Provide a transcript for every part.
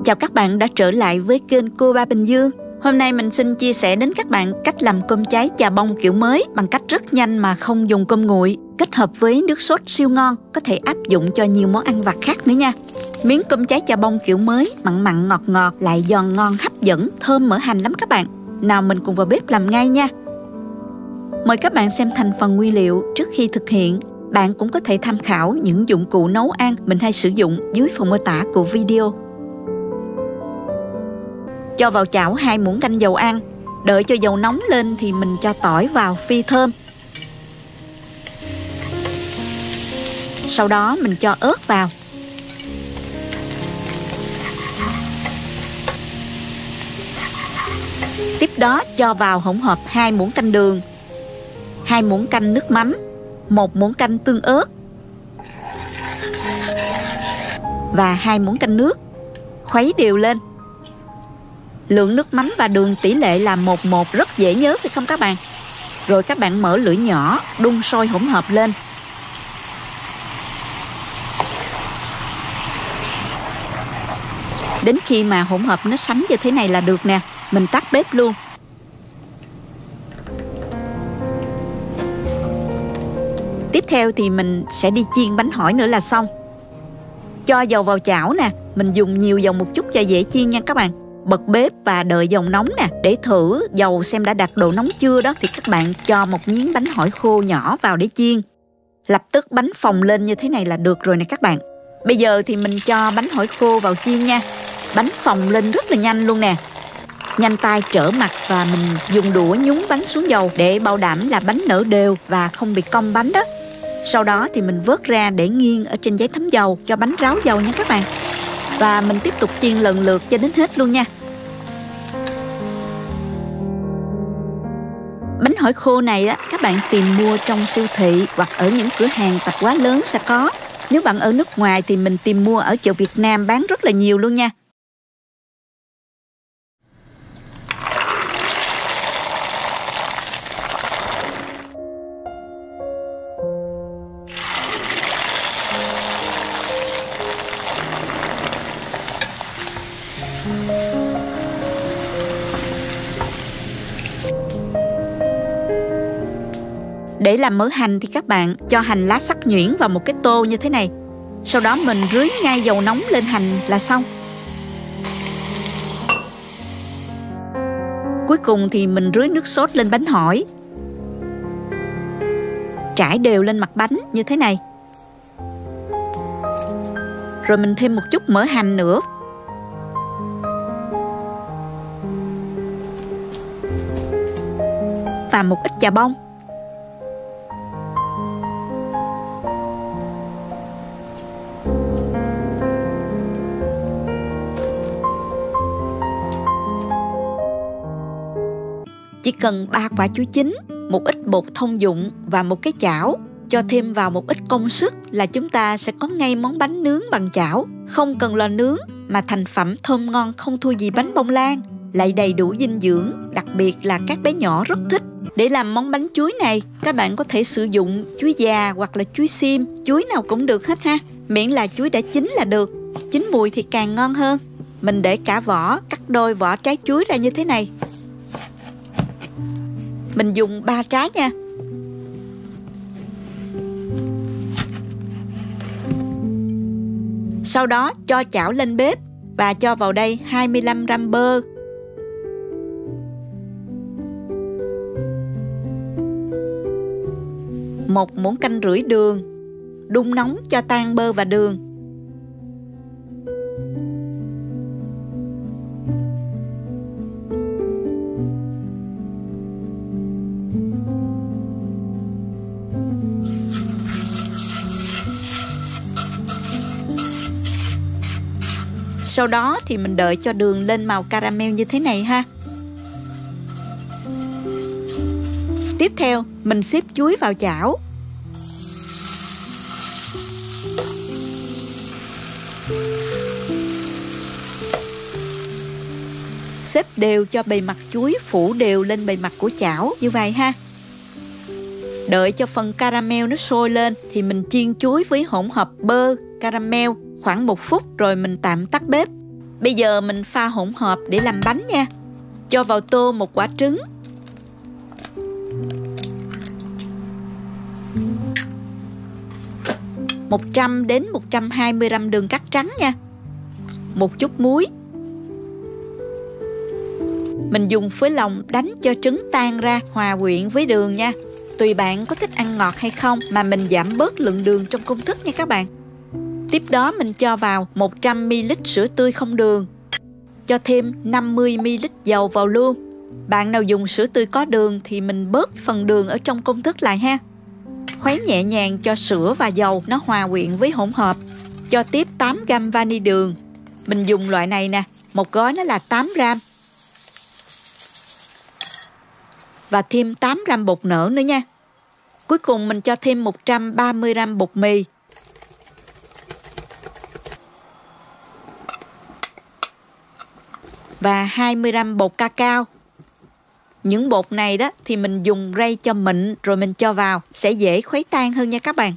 Chào các bạn đã trở lại với kênh Cô Ba Bình Dương. Hôm nay mình xin chia sẻ đến các bạn cách làm cơm cháy chà bông kiểu mới bằng cách rất nhanh mà không dùng cơm nguội, kết hợp với nước sốt siêu ngon, có thể áp dụng cho nhiều món ăn vặt khác nữa nha. Miếng cơm cháy chà bông kiểu mới, mặn mặn ngọt ngọt, lại giòn ngon hấp dẫn, thơm mỡ hành lắm các bạn. Nào mình cùng vào bếp làm ngay nha. Mời các bạn xem thành phần nguyên liệu trước khi thực hiện. Bạn cũng có thể tham khảo những dụng cụ nấu ăn mình hay sử dụng dưới phần mô tả của video. Cho vào chảo 2 muỗng canh dầu ăn. Đợi cho dầu nóng lên thì mình cho tỏi vào phi thơm. Sau đó mình cho ớt vào. Tiếp đó cho vào hỗn hợp 2 muỗng canh đường, 2 muỗng canh nước mắm, 1 muỗng canh tương ớt và 2 muỗng canh nước. Khuấy đều lên. Lượng nước mắm và đường tỷ lệ là 1:1, rất dễ nhớ phải không các bạn? Rồi các bạn mở lửa nhỏ, đun sôi hỗn hợp lên. Đến khi mà hỗn hợp nó sánh như thế này là được nè. Mình tắt bếp luôn. Tiếp theo thì mình sẽ đi chiên bánh hỏi nữa là xong. Cho dầu vào chảo nè. Mình dùng nhiều dầu một chút cho dễ chiên nha các bạn. Bật bếp và đợi dầu nóng nè. Để thử dầu xem đã đạt độ nóng chưa đó, thì các bạn cho một miếng bánh hỏi khô nhỏ vào để chiên. Lập tức bánh phồng lên như thế này là được rồi nè các bạn. Bây giờ thì mình cho bánh hỏi khô vào chiên nha. Bánh phồng lên rất là nhanh luôn nè. Nhanh tay trở mặt và mình dùng đũa nhúng bánh xuống dầu để bảo đảm là bánh nở đều và không bị cong bánh đó. Sau đó thì mình vớt ra để nghiêng ở trên giấy thấm dầu cho bánh ráo dầu nha các bạn. Và mình tiếp tục chiên lần lượt cho đến hết luôn nha. Bánh hỏi khô này á, các bạn tìm mua trong siêu thị hoặc ở những cửa hàng tạp hóa lớn sẽ có. Nếu bạn ở nước ngoài thì mình tìm mua ở chợ Việt Nam bán rất là nhiều luôn nha. Để làm mỡ hành thì các bạn cho hành lá sắc nhuyễn vào một cái tô như thế này. Sau đó mình rưới ngay dầu nóng lên hành là xong. Cuối cùng thì mình rưới nước sốt lên bánh hỏi. Trải đều lên mặt bánh như thế này. Rồi mình thêm một chút mỡ hành nữa. Và một ít chà bông. Chỉ cần 3 quả chuối chín, một ít bột thông dụng và một cái chảo. Cho thêm vào một ít công sức là chúng ta sẽ có ngay món bánh nướng bằng chảo. Không cần lò nướng mà thành phẩm thơm ngon không thua gì bánh bông lan. Lại đầy đủ dinh dưỡng, đặc biệt là các bé nhỏ rất thích. Để làm món bánh chuối này, các bạn có thể sử dụng chuối già hoặc là chuối xiêm. Chuối nào cũng được hết ha. Miễn là chuối đã chín là được. Chín mùi thì càng ngon hơn. Mình để cả vỏ, cắt đôi vỏ trái chuối ra như thế này. Mình dùng 3 trái nha. Sau đó cho chảo lên bếp và cho vào đây 25 gram bơ, 1 muỗng canh rưỡi đường. Đun nóng cho tan bơ và đường. Sau đó thì mình đợi cho đường lên màu caramel như thế này ha. Tiếp theo, mình xếp chuối vào chảo. Xếp đều cho bề mặt chuối phủ đều lên bề mặt của chảo như vậy ha. Đợi cho phần caramel nó sôi lên thì mình chiên chuối với hỗn hợp bơ, caramel khoảng 1 phút rồi mình tạm tắt bếp. Bây giờ mình pha hỗn hợp để làm bánh nha. Cho vào tô một quả trứng, một 100 đến 120 gram đường cắt trắng nha. Một chút muối. Mình dùng phới lòng đánh cho trứng tan ra hòa quyện với đường nha. Tùy bạn có thích ăn ngọt hay không mà mình giảm bớt lượng đường trong công thức nha các bạn. Tiếp đó mình cho vào 100ml sữa tươi không đường. Cho thêm 50ml dầu vào luôn. Bạn nào dùng sữa tươi có đường thì mình bớt phần đường ở trong công thức lại ha. Khuấy nhẹ nhàng cho sữa và dầu nó hòa quyện với hỗn hợp. Cho tiếp 8 gram vani đường. Mình dùng loại này nè, một gói nó là 8 gram. Và thêm 8 gram bột nở nữa nha. Cuối cùng mình cho thêm 130 gram bột mì. Và 20 gram bột cacao. Những bột này đó thì mình dùng rây cho mịn rồi mình cho vào, sẽ dễ khuấy tan hơn nha các bạn.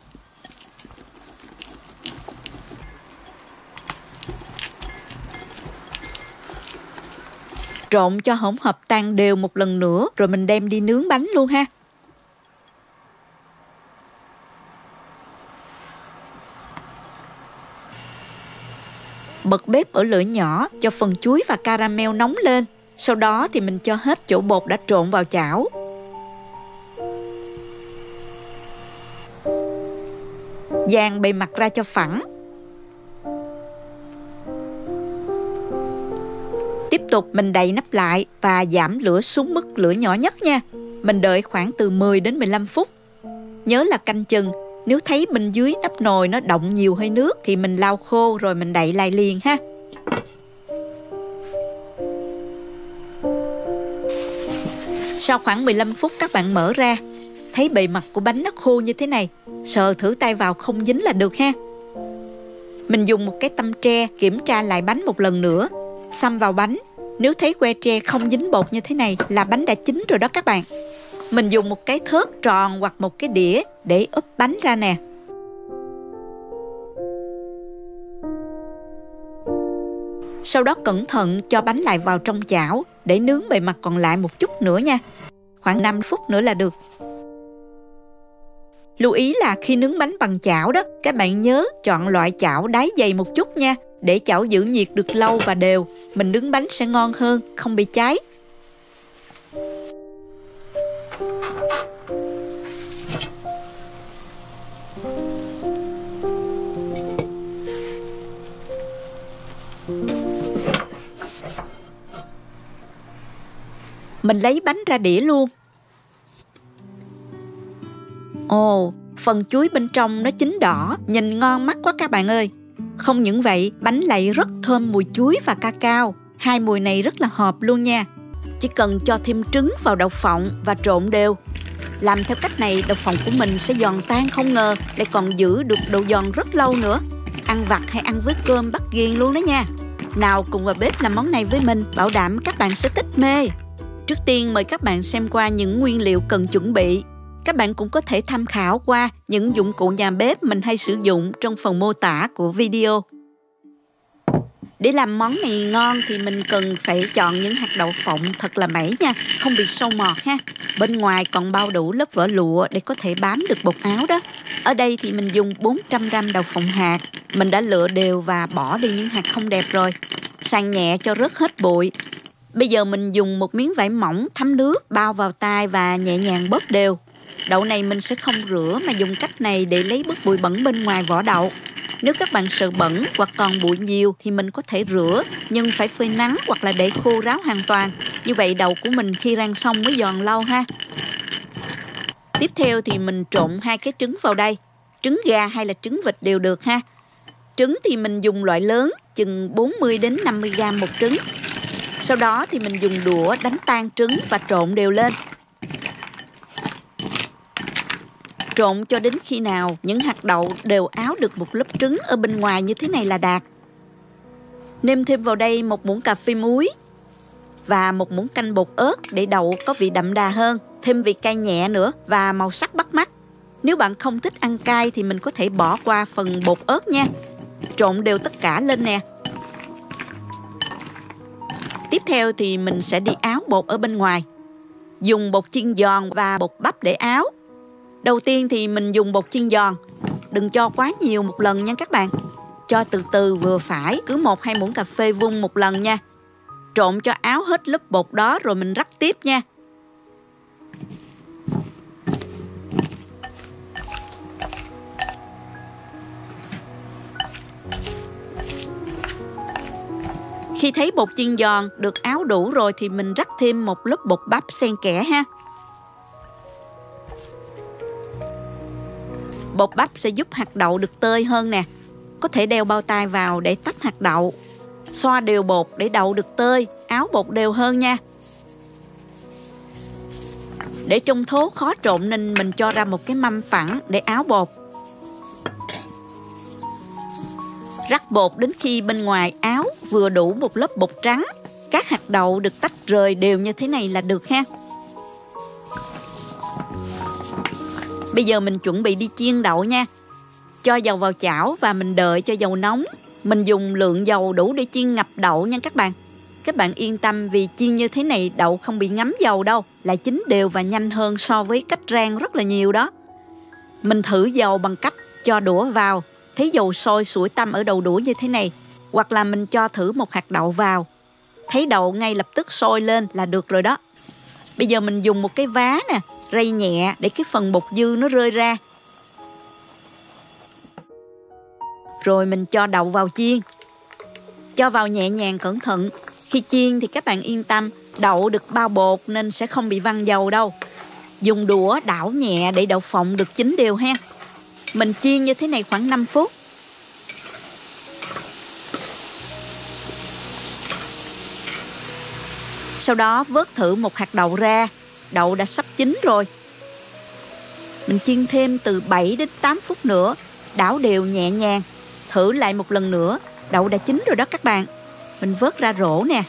Trộn cho hỗn hợp tan đều một lần nữa rồi mình đem đi nướng bánh luôn ha. Bật bếp ở lửa nhỏ cho phần chuối và caramel nóng lên. Sau đó thì mình cho hết chỗ bột đã trộn vào chảo. Dàn bề mặt ra cho phẳng. Tiếp tục mình đậy nắp lại và giảm lửa xuống mức lửa nhỏ nhất nha. Mình đợi khoảng từ 10 đến 15 phút. Nhớ là canh chừng, nếu thấy bên dưới nắp nồi nó đọng nhiều hơi nước thì mình lau khô rồi mình đậy lại liền ha. Sau khoảng 15 phút các bạn mở ra, thấy bề mặt của bánh nó khô như thế này, sờ thử tay vào không dính là được ha. Mình dùng một cái tăm tre kiểm tra lại bánh một lần nữa, xăm vào bánh. Nếu thấy que tre không dính bột như thế này là bánh đã chín rồi đó các bạn. Mình dùng một cái thớt tròn hoặc một cái đĩa để úp bánh ra nè. Sau đó cẩn thận cho bánh lại vào trong chảo để nướng bề mặt còn lại một chút nữa nha. Khoảng 5 phút nữa là được. Lưu ý là khi nướng bánh bằng chảo đó, các bạn nhớ chọn loại chảo đáy dày một chút nha, để chảo giữ nhiệt được lâu và đều. Mình nướng bánh sẽ ngon hơn, không bị cháy. Mình lấy bánh ra đĩa luôn. Ồ, phần chuối bên trong nó chín đỏ, nhìn ngon mắt quá các bạn ơi. Không những vậy, bánh lại rất thơm mùi chuối và cacao. Hai mùi này rất là hợp luôn nha. Chỉ cần cho thêm trứng vào đậu phộng và trộn đều. Làm theo cách này, đậu phộng của mình sẽ giòn tan không ngờ, lại còn giữ được độ giòn rất lâu nữa. Ăn vặt hay ăn với cơm bắt ghiền luôn đó nha. Nào cùng vào bếp làm món này với mình, bảo đảm các bạn sẽ thích mê. Trước tiên mời các bạn xem qua những nguyên liệu cần chuẩn bị. Các bạn cũng có thể tham khảo qua những dụng cụ nhà bếp mình hay sử dụng trong phần mô tả của video. Để làm món này ngon thì mình cần phải chọn những hạt đậu phộng thật là mẩy nha, không bị sâu mọt ha. Bên ngoài còn bao đủ lớp vỏ lụa để có thể bám được bột áo đó. Ở đây thì mình dùng 400 gram đậu phộng hạt. Mình đã lựa đều và bỏ đi những hạt không đẹp rồi. Sàng nhẹ cho rớt hết bụi. Bây giờ mình dùng một miếng vải mỏng thấm nước bao vào tay và nhẹ nhàng bóp đều. Đậu này mình sẽ không rửa mà dùng cách này để lấy bớt bụi bẩn bên ngoài vỏ đậu. Nếu các bạn sợ bẩn hoặc còn bụi nhiều thì mình có thể rửa, nhưng phải phơi nắng hoặc là để khô ráo hoàn toàn. Như vậy đậu của mình khi rang xong mới giòn lâu ha. Tiếp theo thì mình trộn 2 cái trứng vào đây. Trứng gà hay là trứng vịt đều được ha. Trứng thì mình dùng loại lớn, chừng 40 đến 50 gram một trứng. Sau đó thì mình dùng đũa đánh tan trứng và trộn đều lên. Trộn cho đến khi nào những hạt đậu đều áo được một lớp trứng ở bên ngoài như thế này là đạt. Nêm thêm vào đây 1 muỗng cà phê muối và 1 muỗng canh bột ớt để đậu có vị đậm đà hơn, thêm vị cay nhẹ nữa và màu sắc bắt mắt. Nếu bạn không thích ăn cay thì mình có thể bỏ qua phần bột ớt nha. Trộn đều tất cả lên nè. Tiếp theo thì mình sẽ đi áo bột ở bên ngoài. Dùng bột chiên giòn và bột bắp để áo. Đầu tiên thì mình dùng bột chiên giòn. Đừng cho quá nhiều một lần nha các bạn. Cho từ từ vừa phải, cứ 1-2 muỗng cà phê vung một lần nha. Trộn cho áo hết lớp bột đó rồi mình rắc tiếp nha. Khi thấy bột chiên giòn được áo đủ rồi thì mình rắc thêm một lớp bột bắp xen kẽ ha. Bột bắp sẽ giúp hạt đậu được tơi hơn nè. Có thể đeo bao tay vào để tách hạt đậu. Xoa đều bột để đậu được tơi, áo bột đều hơn nha. Để trong thố khó trộn nên mình cho ra một cái mâm phẳng để áo bột. Rắc bột đến khi bên ngoài áo vừa đủ một lớp bột trắng. Các hạt đậu được tách rời đều như thế này là được ha. Bây giờ mình chuẩn bị đi chiên đậu nha. Cho dầu vào chảo và mình đợi cho dầu nóng. Mình dùng lượng dầu đủ để chiên ngập đậu nha các bạn. Các bạn yên tâm vì chiên như thế này đậu không bị ngấm dầu đâu. Lại chín đều và nhanh hơn so với cách rang rất là nhiều đó. Mình thử dầu bằng cách cho đũa vào. Thấy dầu sôi sủi tăm ở đầu đũa như thế này. Hoặc là mình cho thử một hạt đậu vào. Thấy đậu ngay lập tức sôi lên là được rồi đó. Bây giờ mình dùng một cái vá nè, rây nhẹ để cái phần bột dư nó rơi ra. Rồi mình cho đậu vào chiên. Cho vào nhẹ nhàng cẩn thận. Khi chiên thì các bạn yên tâm, đậu được bao bột nên sẽ không bị văng dầu đâu. Dùng đũa đảo nhẹ để đậu phộng được chín đều ha. Mình chiên như thế này khoảng 5 phút. Sau đó vớt thử một hạt đậu ra. Đậu đã sắp chín rồi. Mình chiên thêm từ 7 đến 8 phút nữa. Đảo đều nhẹ nhàng. Thử lại một lần nữa. Đậu đã chín rồi đó các bạn. Mình vớt ra rổ nè.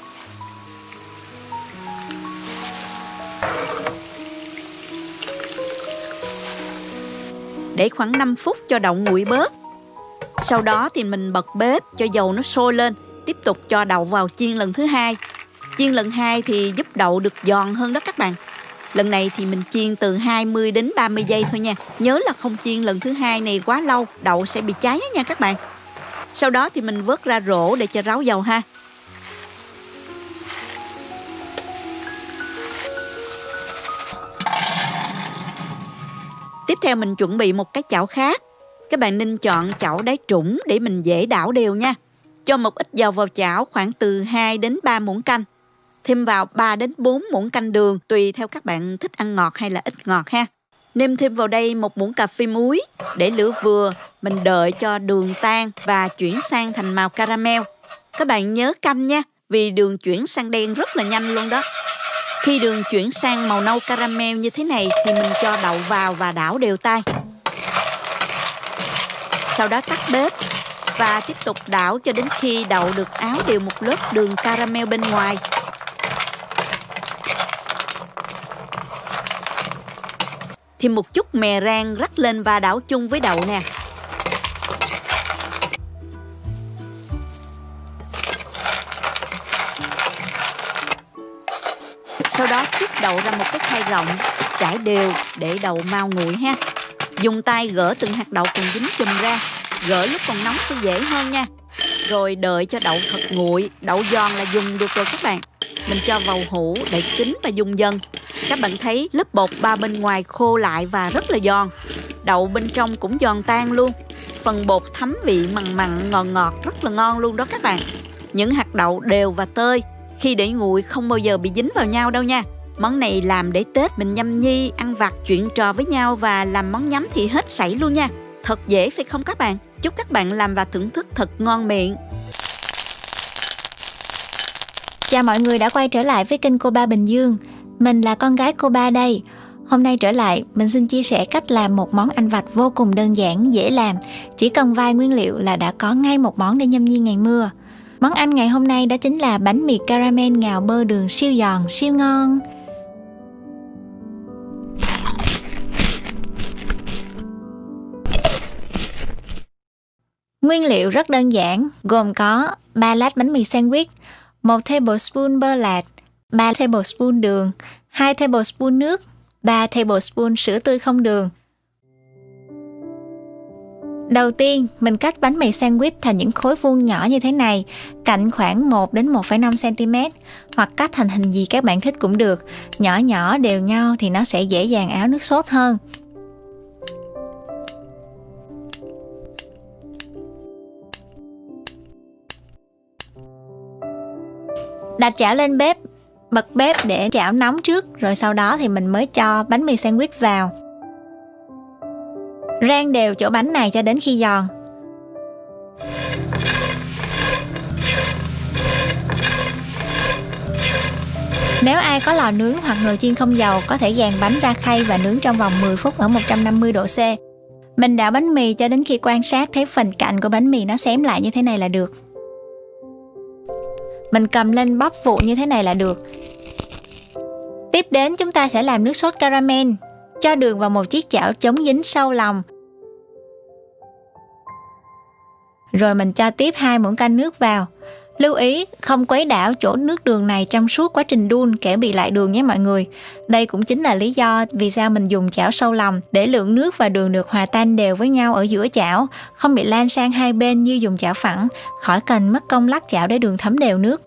Để khoảng 5 phút cho đậu nguội bớt. Sau đó thì mình bật bếp cho dầu nó sôi lên. Tiếp tục cho đậu vào chiên lần thứ hai. Chiên lần 2 thì giúp đậu được giòn hơn đó các bạn. Lần này thì mình chiên từ 20 đến 30 giây thôi nha. Nhớ là không chiên lần thứ 2 này quá lâu, đậu sẽ bị cháy nha các bạn. Sau đó thì mình vớt ra rổ để cho ráo dầu ha. Tiếp theo mình chuẩn bị một cái chảo khác. Các bạn nên chọn chảo đáy trũng để mình dễ đảo đều nha. Cho một ít dầu vào chảo khoảng từ 2 đến 3 muỗng canh. Thêm vào 3 đến 4 muỗng canh đường tùy theo các bạn thích ăn ngọt hay là ít ngọt ha. Nêm thêm vào đây 1 muỗng cà phê muối. Để lửa vừa, mình đợi cho đường tan và chuyển sang thành màu caramel. Các bạn nhớ canh nha, vì đường chuyển sang đen rất là nhanh luôn đó. Khi đường chuyển sang màu nâu caramel như thế này thì mình cho đậu vào và đảo đều tay. Sau đó tắt bếp và tiếp tục đảo cho đến khi đậu được áo đều một lớp đường caramel bên ngoài. Thêm một chút mè rang rắc lên và đảo chung với đậu nè. Sau đó trút đậu ra một cái khay rộng, trải đều để đậu mau nguội ha. Dùng tay gỡ từng hạt đậu còn dính chùm ra, gỡ lúc còn nóng sẽ dễ hơn nha. Rồi đợi cho đậu thật nguội, đậu giòn là dùng được rồi các bạn. Mình cho vào hũ, đậy kín và dùng dần. Các bạn thấy lớp bột ba bên ngoài khô lại và rất là giòn. Đậu bên trong cũng giòn tan luôn. Phần bột thấm vị mặn mặn, ngọt ngọt rất là ngon luôn đó các bạn. Những hạt đậu đều và tơi. Khi để nguội không bao giờ bị dính vào nhau đâu nha. Món này làm để Tết mình nhâm nhi, ăn vặt, chuyện trò với nhau và làm món nhắm thì hết sảy luôn nha. Thật dễ phải không các bạn? Chúc các bạn làm và thưởng thức thật ngon miệng. Chào mọi người đã quay trở lại với kênh Cô Ba Bình Dương. Mình là con gái cô Ba đây. Hôm nay trở lại, mình xin chia sẻ cách làm một món ăn vặt vô cùng đơn giản, dễ làm. Chỉ cần vài nguyên liệu là đã có ngay một món để nhâm nhi ngày mưa. Món ăn ngày hôm nay đó chính là bánh mì caramel ngào bơ đường siêu giòn, siêu ngon. Nguyên liệu rất đơn giản, gồm có 3 lát bánh mì sandwich, 1 tablespoon bơ lạc, 3 tablespoon đường, 2 tablespoon nước, 3 tablespoon sữa tươi không đường. Đầu tiên, mình cắt bánh mì sandwich thành những khối vuông nhỏ như thế này, cạnh khoảng 1 đến 1,5 cm, hoặc cắt thành hình gì các bạn thích cũng được. Nhỏ nhỏ đều nhau thì nó sẽ dễ dàng áo nước sốt hơn. Đặt chảo lên bếp, bật bếp để chảo nóng trước, rồi sau đó thì mình mới cho bánh mì sandwich vào. Rang đều chỗ bánh này cho đến khi giòn. Nếu ai có lò nướng hoặc nồi chiên không dầu, có thể dàn bánh ra khay và nướng trong vòng 10 phút ở 150 độ C. Mình đảo bánh mì cho đến khi quan sát thấy phần cạnh của bánh mì nó xém lại như thế này là được. Mình cầm lên bóp vụn như thế này là được. Tiếp đến chúng ta sẽ làm nước sốt caramel. Cho đường vào một chiếc chảo chống dính sâu lòng. Rồi mình cho tiếp 2 muỗng canh nước vào. Lưu ý không khuấy đảo chỗ nước đường này trong suốt quá trình đun, kẻo bị lại đường nhé mọi người. Đây cũng chính là lý do vì sao mình dùng chảo sâu lòng, để lượng nước và đường được hòa tan đều với nhau ở giữa chảo, không bị lan sang hai bên như dùng chảo phẳng, khỏi cần mất công lắc chảo để đường thấm đều nước.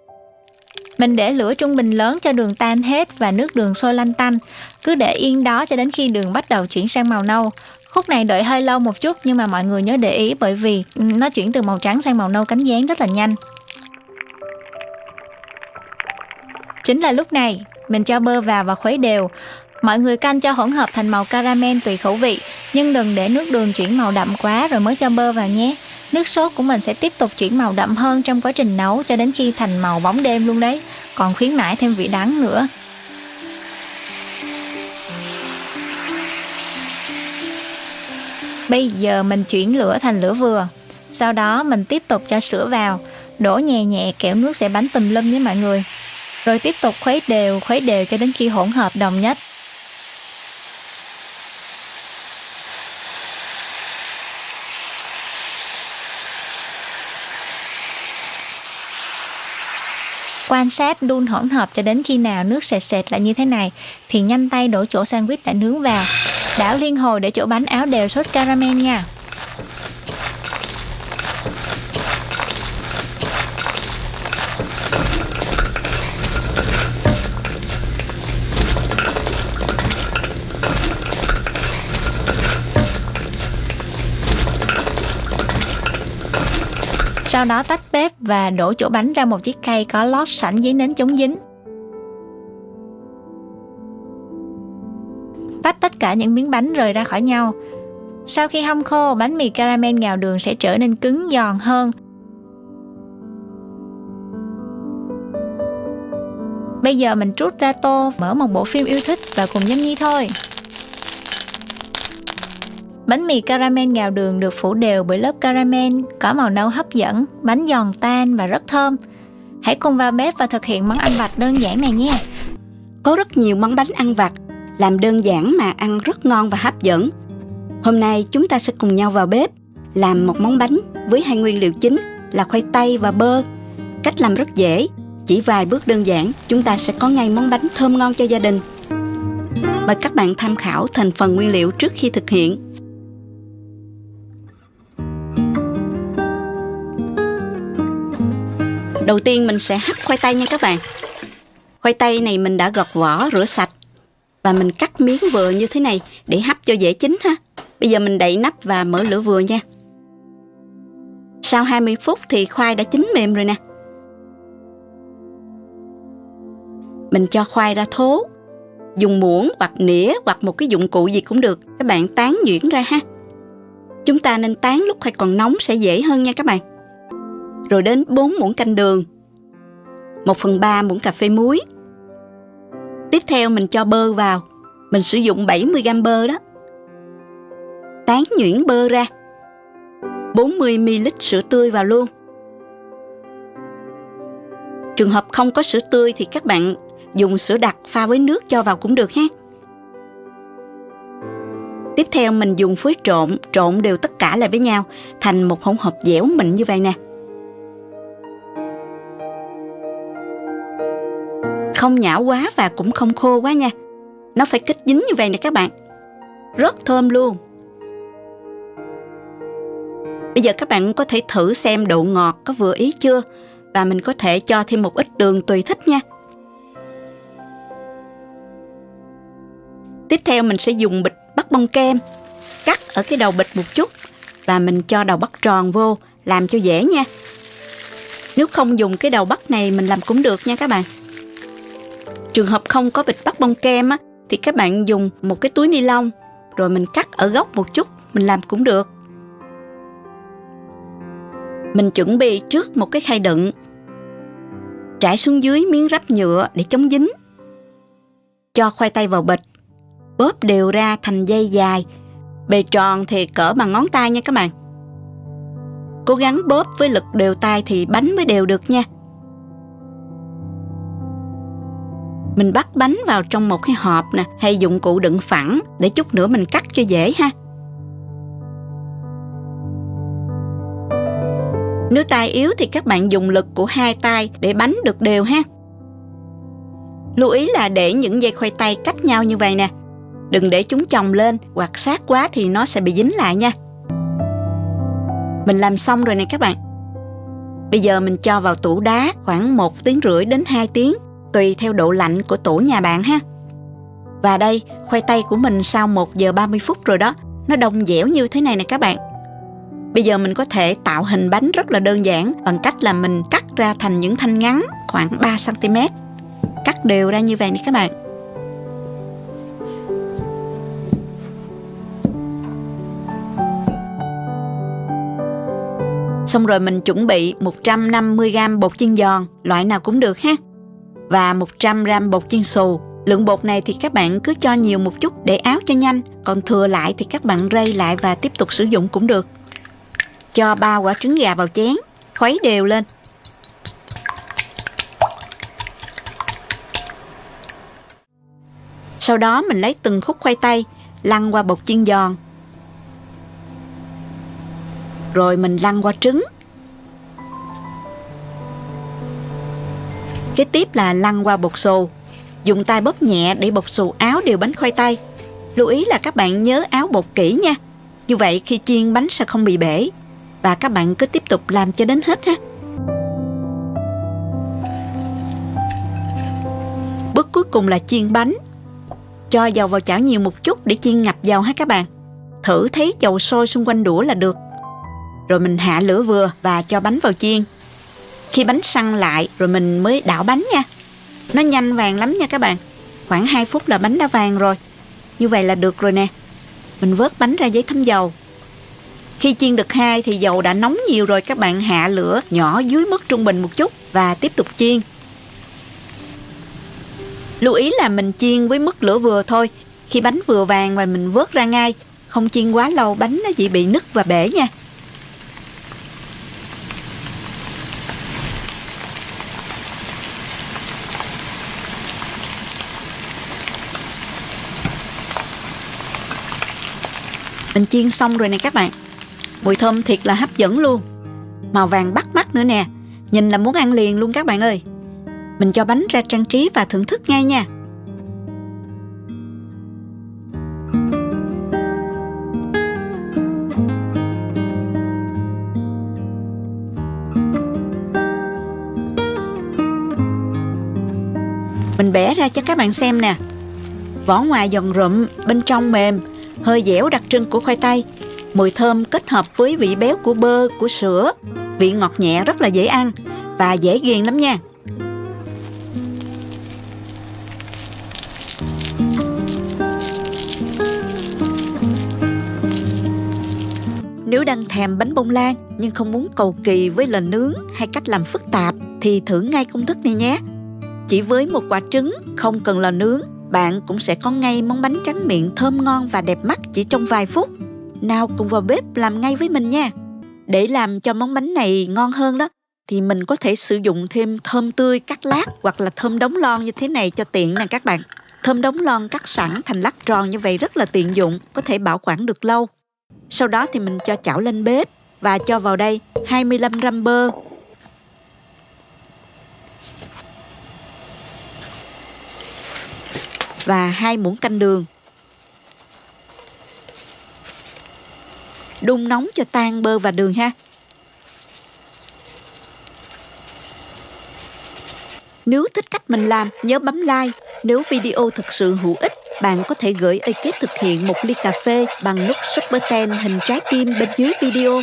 Mình để lửa trung bình lớn cho đường tan hết và nước đường sôi lanh tanh. Cứ để yên đó cho đến khi đường bắt đầu chuyển sang màu nâu. Khúc này đợi hơi lâu một chút nhưng mà mọi người nhớ để ý, bởi vì nó chuyển từ màu trắng sang màu nâu cánh gián rất là nhanh. Chính là lúc này mình cho bơ vào và khuấy đều. Mọi người canh cho hỗn hợp thành màu caramel tùy khẩu vị, nhưng đừng để nước đường chuyển màu đậm quá rồi mới cho bơ vào nhé. Nước sốt của mình sẽ tiếp tục chuyển màu đậm hơn trong quá trình nấu cho đến khi thành màu bóng đêm luôn đấy. Còn khuyến mãi thêm vị đắng nữa. Bây giờ mình chuyển lửa thành lửa vừa. Sau đó mình tiếp tục cho sữa vào. Đổ nhẹ nhẹ kẻo nước sẽ bắn tùm lum nhé mọi người. Rồi tiếp tục khuấy đều cho đến khi hỗn hợp đồng nhất. Quan sát đun hỗn hợp cho đến khi nào nước sệt sệt lại như thế này thì nhanh tay đổ chỗ sandwich đã nướng vào. Đảo liên hồi để chỗ bánh áo đều sốt caramel nha. Sau đó tách bếp và đổ chỗ bánh ra một chiếc khay có lót sẵn giấy nến chống dính. Tách tất cả những miếng bánh rời ra khỏi nhau. Sau khi hong khô, bánh mì caramel ngào đường sẽ trở nên cứng giòn hơn. Bây giờ mình trút ra tô, mở một bộ phim yêu thích và cùng nhâm nhi thôi. Bánh mì caramel ngào đường được phủ đều bởi lớp caramel, có màu nâu hấp dẫn, bánh giòn tan và rất thơm. Hãy cùng vào bếp và thực hiện món ăn vặt đơn giản này nhé. Có rất nhiều món bánh ăn vặt, làm đơn giản mà ăn rất ngon và hấp dẫn. Hôm nay chúng ta sẽ cùng nhau vào bếp, làm một món bánh với 2 nguyên liệu chính là khoai tây và bơ. Cách làm rất dễ, chỉ vài bước đơn giản, chúng ta sẽ có ngay món bánh thơm ngon cho gia đình. Mời các bạn tham khảo thành phần nguyên liệu trước khi thực hiện. Đầu tiên mình sẽ hấp khoai tây nha các bạn. Khoai tây này mình đã gọt vỏ, rửa sạch và mình cắt miếng vừa như thế này để hấp cho dễ chín ha. Bây giờ mình đậy nắp và mở lửa vừa nha. Sau 20 phút thì khoai đã chín mềm rồi nè. Mình cho khoai ra thố. Dùng muỗng hoặc nĩa hoặc một cái dụng cụ gì cũng được. Các bạn tán nhuyễn ra ha. Chúng ta nên tán lúc khoai còn nóng sẽ dễ hơn nha các bạn. Rồi đến 4 muỗng canh đường, 1/3 muỗng cà phê muối. Tiếp theo mình cho bơ vào. Mình sử dụng 70g bơ đó. Tán nhuyễn bơ ra. 40ml sữa tươi vào luôn. Trường hợp không có sữa tươi thì các bạn dùng sữa đặc pha với nước cho vào cũng được ha. Tiếp theo mình dùng phối trộn đều tất cả lại với nhau thành một hỗn hợp dẻo mịn như vậy nè. Không nhão quá và cũng không khô quá nha. Nó phải kết dính như vậy nè các bạn. Rất thơm luôn. Bây giờ các bạn có thể thử xem độ ngọt có vừa ý chưa. Và mình có thể cho thêm một ít đường tùy thích nha. Tiếp theo mình sẽ dùng bịch bắt bông kem. Cắt ở cái đầu bịch một chút. Và mình cho đầu bắt tròn vô, làm cho dễ nha. Nếu không dùng cái đầu bắt này mình làm cũng được nha các bạn. Trường hợp không có bịch bắt bông kem á, thì các bạn dùng một cái túi ni lông, rồi mình cắt ở góc một chút, mình làm cũng được. Mình chuẩn bị trước một cái khay đựng. Trải xuống dưới miếng ráp nhựa để chống dính. Cho khoai tây vào bịch. Bóp đều ra thành dây dài. Bề tròn thì cỡ bằng ngón tay nha các bạn. Cố gắng bóp với lực đều tay thì bánh mới đều được nha. Mình bắt bánh vào trong một cái hộp nè, hay dụng cụ đựng phẳng để chút nữa mình cắt cho dễ ha. Nếu tay yếu thì các bạn dùng lực của hai tay để bánh được đều ha. Lưu ý là để những dây khoai tây cách nhau như vậy nè. Đừng để chúng chồng lên hoặc sát quá thì nó sẽ bị dính lại nha. Mình làm xong rồi nè các bạn. Bây giờ mình cho vào tủ đá khoảng 1 tiếng rưỡi đến 2 tiếng, tùy theo độ lạnh của tủ nhà bạn ha. Và đây, khoai tây của mình sau 1 giờ 30 phút rồi đó. Nó đông dẻo như thế này nè các bạn. Bây giờ mình có thể tạo hình bánh rất là đơn giản bằng cách là mình cắt ra thành những thanh ngắn khoảng 3 cm. Cắt đều ra như vậy nè các bạn. Xong rồi mình chuẩn bị 150g bột chiên giòn, loại nào cũng được ha. Và 100g bột chiên xù. Lượng bột này thì các bạn cứ cho nhiều một chút để áo cho nhanh. Còn thừa lại thì các bạn rây lại và tiếp tục sử dụng cũng được. Cho 3 quả trứng gà vào chén, khuấy đều lên. Sau đó mình lấy từng khúc khoai tây, lăn qua bột chiên giòn. Rồi mình lăn qua trứng. Kế tiếp là lăn qua bột xù. Dùng tay bóp nhẹ để bột xù áo đều bánh khoai tây. Lưu ý là các bạn nhớ áo bột kỹ nha. Như vậy khi chiên bánh sẽ không bị bể. Và các bạn cứ tiếp tục làm cho đến hết ha. Bước cuối cùng là chiên bánh. Cho dầu vào chảo nhiều một chút để chiên ngập dầu ha các bạn. Thử thấy dầu sôi xung quanh đũa là được. Rồi mình hạ lửa vừa và cho bánh vào chiên. Khi bánh săn lại rồi mình mới đảo bánh nha. Nó nhanh vàng lắm nha các bạn. Khoảng 2 phút là bánh đã vàng rồi. Như vậy là được rồi nè. Mình vớt bánh ra giấy thấm dầu. Khi chiên được 2 thì dầu đã nóng nhiều rồi, các bạn hạ lửa nhỏ dưới mức trung bình một chút và tiếp tục chiên. Lưu ý là mình chiên với mức lửa vừa thôi. Khi bánh vừa vàng và mình vớt ra ngay. Không chiên quá lâu bánh nó chỉ bị nứt và bể nha. Mình chiên xong rồi nè các bạn. Mùi thơm thiệt là hấp dẫn luôn. Màu vàng bắt mắt nữa nè. Nhìn là muốn ăn liền luôn các bạn ơi. Mình cho bánh ra trang trí và thưởng thức ngay nha. Mình bẻ ra cho các bạn xem nè. Vỏ ngoài giòn rụm, bên trong mềm, hơi dẻo đặc trưng của khoai tây. Mùi thơm kết hợp với vị béo của bơ, của sữa. Vị ngọt nhẹ rất là dễ ăn và dễ ghiền lắm nha. Nếu đang thèm bánh bông lan nhưng không muốn cầu kỳ với lò nướng hay cách làm phức tạp thì thử ngay công thức này nhé. Chỉ với một quả trứng, không cần lò nướng, bạn cũng sẽ có ngay món bánh tráng miệng thơm ngon và đẹp mắt chỉ trong vài phút. Nào cùng vào bếp làm ngay với mình nha. Để làm cho món bánh này ngon hơn đó, thì mình có thể sử dụng thêm thơm tươi cắt lát hoặc là thơm đóng lon như thế này cho tiện nè các bạn. Thơm đóng lon cắt sẵn thành lát tròn như vậy rất là tiện dụng, có thể bảo quản được lâu. Sau đó thì mình cho chảo lên bếp và cho vào đây 25g bơ, và 2 muỗng canh đường. Đun nóng cho tan bơ và đường ha. Nếu thích cách mình làm, nhớ bấm like. Nếu video thực sự hữu ích, bạn có thể gửi ekip thực hiện một ly cà phê bằng nút Super 10 hình trái tim bên dưới video.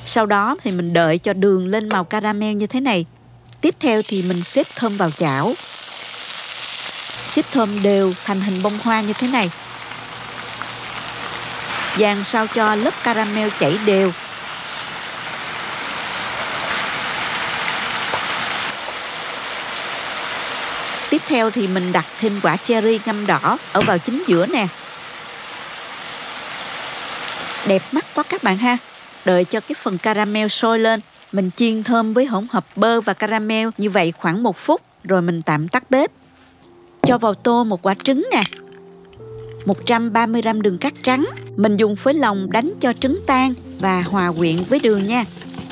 Sau đó thì mình đợi cho đường lên màu caramel như thế này. Tiếp theo thì mình xếp thơm vào chảo. Xếp thơm đều thành hình bông hoa như thế này. Dàn sao cho lớp caramel chảy đều. Tiếp theo thì mình đặt thêm quả cherry ngâm đỏ ở vào chính giữa nè. Đẹp mắt quá các bạn ha. Đợi cho cái phần caramel sôi lên, mình chiên thơm với hỗn hợp bơ và caramel như vậy khoảng 1 phút, rồi mình tạm tắt bếp. Cho vào tô một quả trứng nè, 130g đường cát trắng. Mình dùng phới lòng đánh cho trứng tan và hòa quyện với đường nha.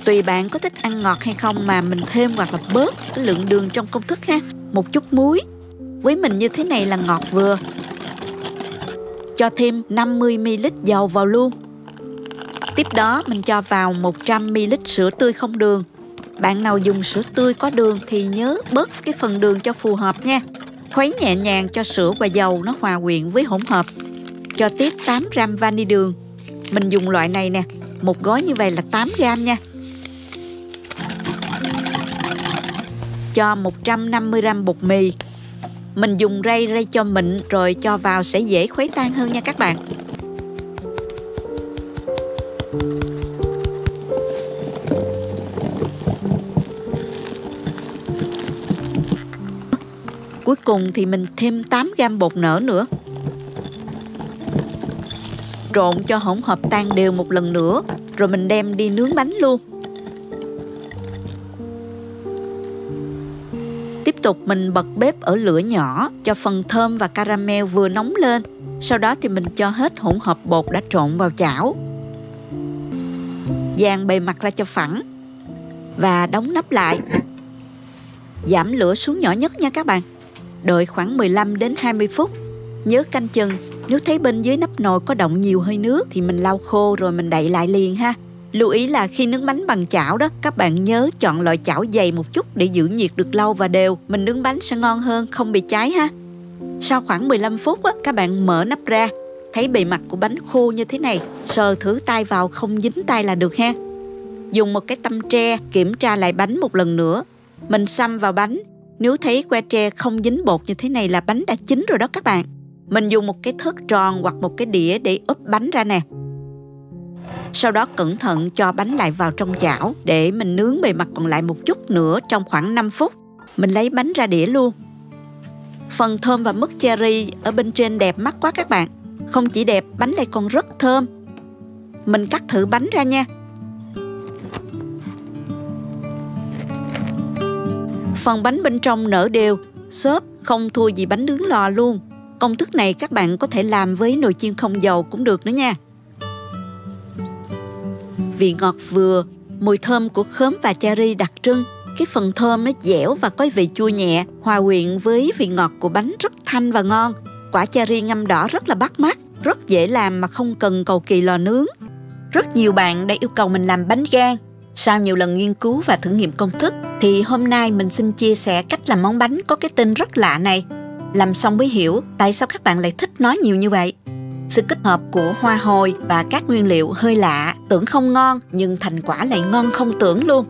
Tùy bạn có thích ăn ngọt hay không mà mình thêm hoặc là bớt cái lượng đường trong công thức ha. Một chút muối. Với mình như thế này là ngọt vừa. Cho thêm 50ml dầu vào luôn. Tiếp đó mình cho vào 100ml sữa tươi không đường. Bạn nào dùng sữa tươi có đường thì nhớ bớt cái phần đường cho phù hợp nha. Khuấy nhẹ nhàng cho sữa và dầu nó hòa quyện với hỗn hợp. Cho tiếp 8g vani đường. Mình dùng loại này nè, một gói như vậy là 8g nha. Cho 150g bột mì. Mình dùng rây cho mịn rồi cho vào sẽ dễ khuấy tan hơn nha các bạn. Cuối cùng thì mình thêm 8g bột nở nữa. Trộn cho hỗn hợp tan đều một lần nữa, rồi mình đem đi nướng bánh luôn. Tiếp tục mình bật bếp ở lửa nhỏ cho phần thơm và caramel vừa nóng lên. Sau đó thì mình cho hết hỗn hợp bột đã trộn vào chảo. Dàn bề mặt ra cho phẳng và đóng nắp lại. Giảm lửa xuống nhỏ nhất nha các bạn. Đợi khoảng 15 đến 20 phút. Nhớ canh chừng, nếu thấy bên dưới nắp nồi có đọng nhiều hơi nước thì mình lau khô rồi mình đậy lại liền ha. Lưu ý là khi nướng bánh bằng chảo đó, các bạn nhớ chọn loại chảo dày một chút để giữ nhiệt được lâu và đều. Mình nướng bánh sẽ ngon hơn, không bị cháy ha. Sau khoảng 15 phút á, các bạn mở nắp ra. Thấy bề mặt của bánh khô như thế này, sờ thử tay vào không dính tay là được ha. Dùng một cái tăm tre kiểm tra lại bánh một lần nữa. Mình xăm vào bánh. Nếu thấy que tre không dính bột như thế này là bánh đã chín rồi đó các bạn. Mình dùng một cái thớt tròn hoặc một cái đĩa để úp bánh ra nè. Sau đó cẩn thận cho bánh lại vào trong chảo để mình nướng bề mặt còn lại một chút nữa trong khoảng 5 phút. Mình lấy bánh ra đĩa luôn. Phần thơm và mứt cherry ở bên trên đẹp mắt quá các bạn. Không chỉ đẹp, bánh này còn rất thơm. Mình cắt thử bánh ra nha. Phần bánh bên trong nở đều, xốp, không thua gì bánh nướng lò luôn. Công thức này các bạn có thể làm với nồi chiên không dầu cũng được nữa nha. Vị ngọt vừa, mùi thơm của khóm và cherry đặc trưng. Cái phần thơm nó dẻo và có vị chua nhẹ, hòa quyện với vị ngọt của bánh rất thanh và ngon. Quả cherry ngâm đỏ rất là bắt mắt, rất dễ làm mà không cần cầu kỳ lò nướng. Rất nhiều bạn đã yêu cầu mình làm bánh gan. Sau nhiều lần nghiên cứu và thử nghiệm công thức, thì hôm nay mình xin chia sẻ cách làm món bánh có cái tên rất lạ này. Làm xong mới hiểu tại sao các bạn lại thích nó nhiều như vậy. Sự kết hợp của hoa hồi và các nguyên liệu hơi lạ, tưởng không ngon nhưng thành quả lại ngon không tưởng luôn.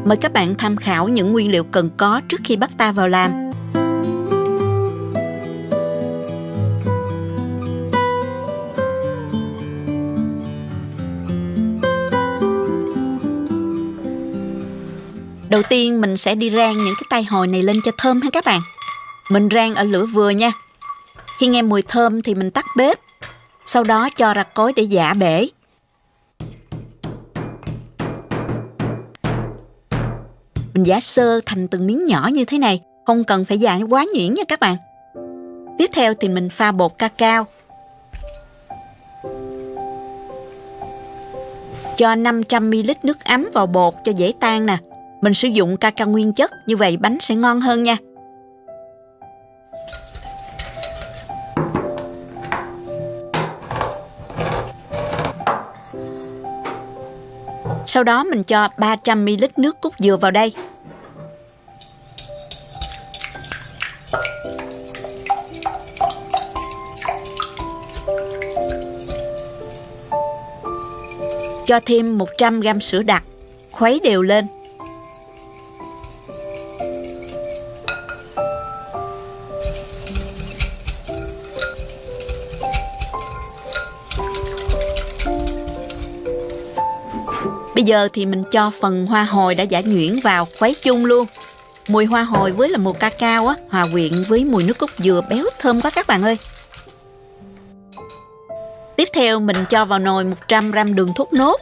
Mời các bạn tham khảo những nguyên liệu cần có trước khi bắt tay vào làm. Đầu tiên mình sẽ đi rang những cái tay hồi này lên cho thơm ha các bạn. Mình rang ở lửa vừa nha. Khi nghe mùi thơm thì mình tắt bếp. Sau đó cho ra cối để giã bể. Mình giã sơ thành từng miếng nhỏ như thế này. Không cần phải giã quá nhuyễn nha các bạn. Tiếp theo thì mình pha bột cacao. Cho 500ml nước ấm vào bột cho dễ tan nè. Mình sử dụng cacao nguyên chất, như vậy bánh sẽ ngon hơn nha. Sau đó mình cho 300ml nước cốt dừa vào đây. Cho thêm 100g sữa đặc, khuấy đều lên. Bây giờ thì mình cho phần hoa hồi đã giã nhuyễn vào, khuấy chung luôn. Mùi hoa hồi với là mùi cacao á, hòa quyện với mùi nước cốt dừa béo thơm quá các bạn ơi. Tiếp theo mình cho vào nồi 100g đường thốt nốt.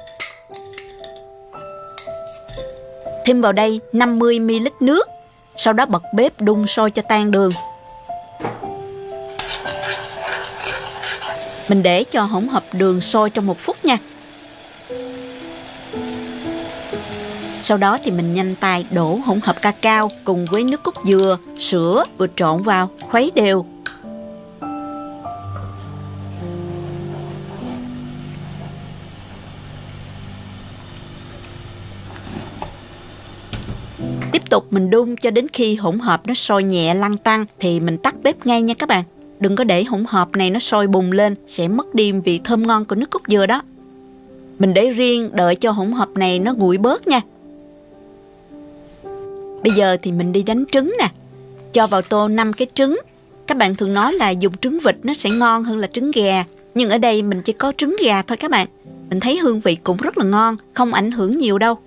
Thêm vào đây 50ml nước. Sau đó bật bếp đun sôi cho tan đường. Mình để cho hỗn hợp đường sôi trong 1 phút nha. Sau đó thì mình nhanh tay đổ hỗn hợp cacao cùng với nước cốt dừa, sữa vừa trộn vào, khuấy đều. Tiếp tục mình đun cho đến khi hỗn hợp nó sôi nhẹ lăn tăn thì mình tắt bếp ngay nha các bạn. Đừng có để hỗn hợp này nó sôi bùng lên, sẽ mất đi vị thơm ngon của nước cốt dừa đó. Mình để riêng đợi cho hỗn hợp này nó nguội bớt nha. Bây giờ thì mình đi đánh trứng nè. Cho vào tô 5 cái trứng. Các bạn thường nói là dùng trứng vịt nó sẽ ngon hơn là trứng gà. Nhưng ở đây mình chỉ có trứng gà thôi các bạn. Mình thấy hương vị cũng rất là ngon, không ảnh hưởng nhiều đâu.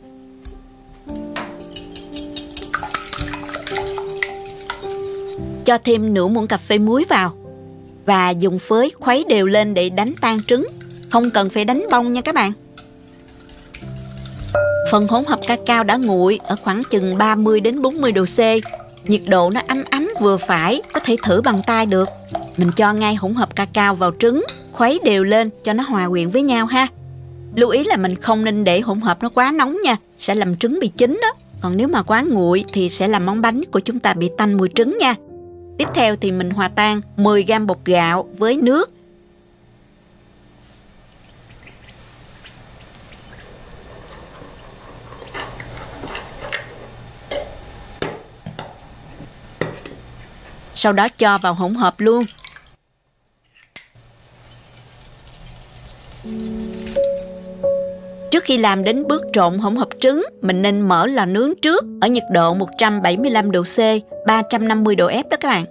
Cho thêm nửa muỗng cà phê muối vào. Và dùng phới khuấy đều lên để đánh tan trứng. Không cần phải đánh bông nha các bạn. Phần hỗn hợp cacao đã nguội ở khoảng chừng 30 đến 40 độ C. Nhiệt độ nó ấm ấm vừa phải, có thể thử bằng tay được. Mình cho ngay hỗn hợp cacao vào trứng, khuấy đều lên cho nó hòa quyện với nhau ha. Lưu ý là mình không nên để hỗn hợp nó quá nóng nha, sẽ làm trứng bị chín đó. Còn nếu mà quá nguội thì sẽ làm món bánh của chúng ta bị tanh mùi trứng nha. Tiếp theo thì mình hòa tan 10g bột gạo với nước. Sau đó cho vào hỗn hợp luôn. Trước khi làm đến bước trộn hỗn hợp trứng, mình nên mở lò nướng trước ở nhiệt độ 175 độ C, 350 độ F đó các bạn.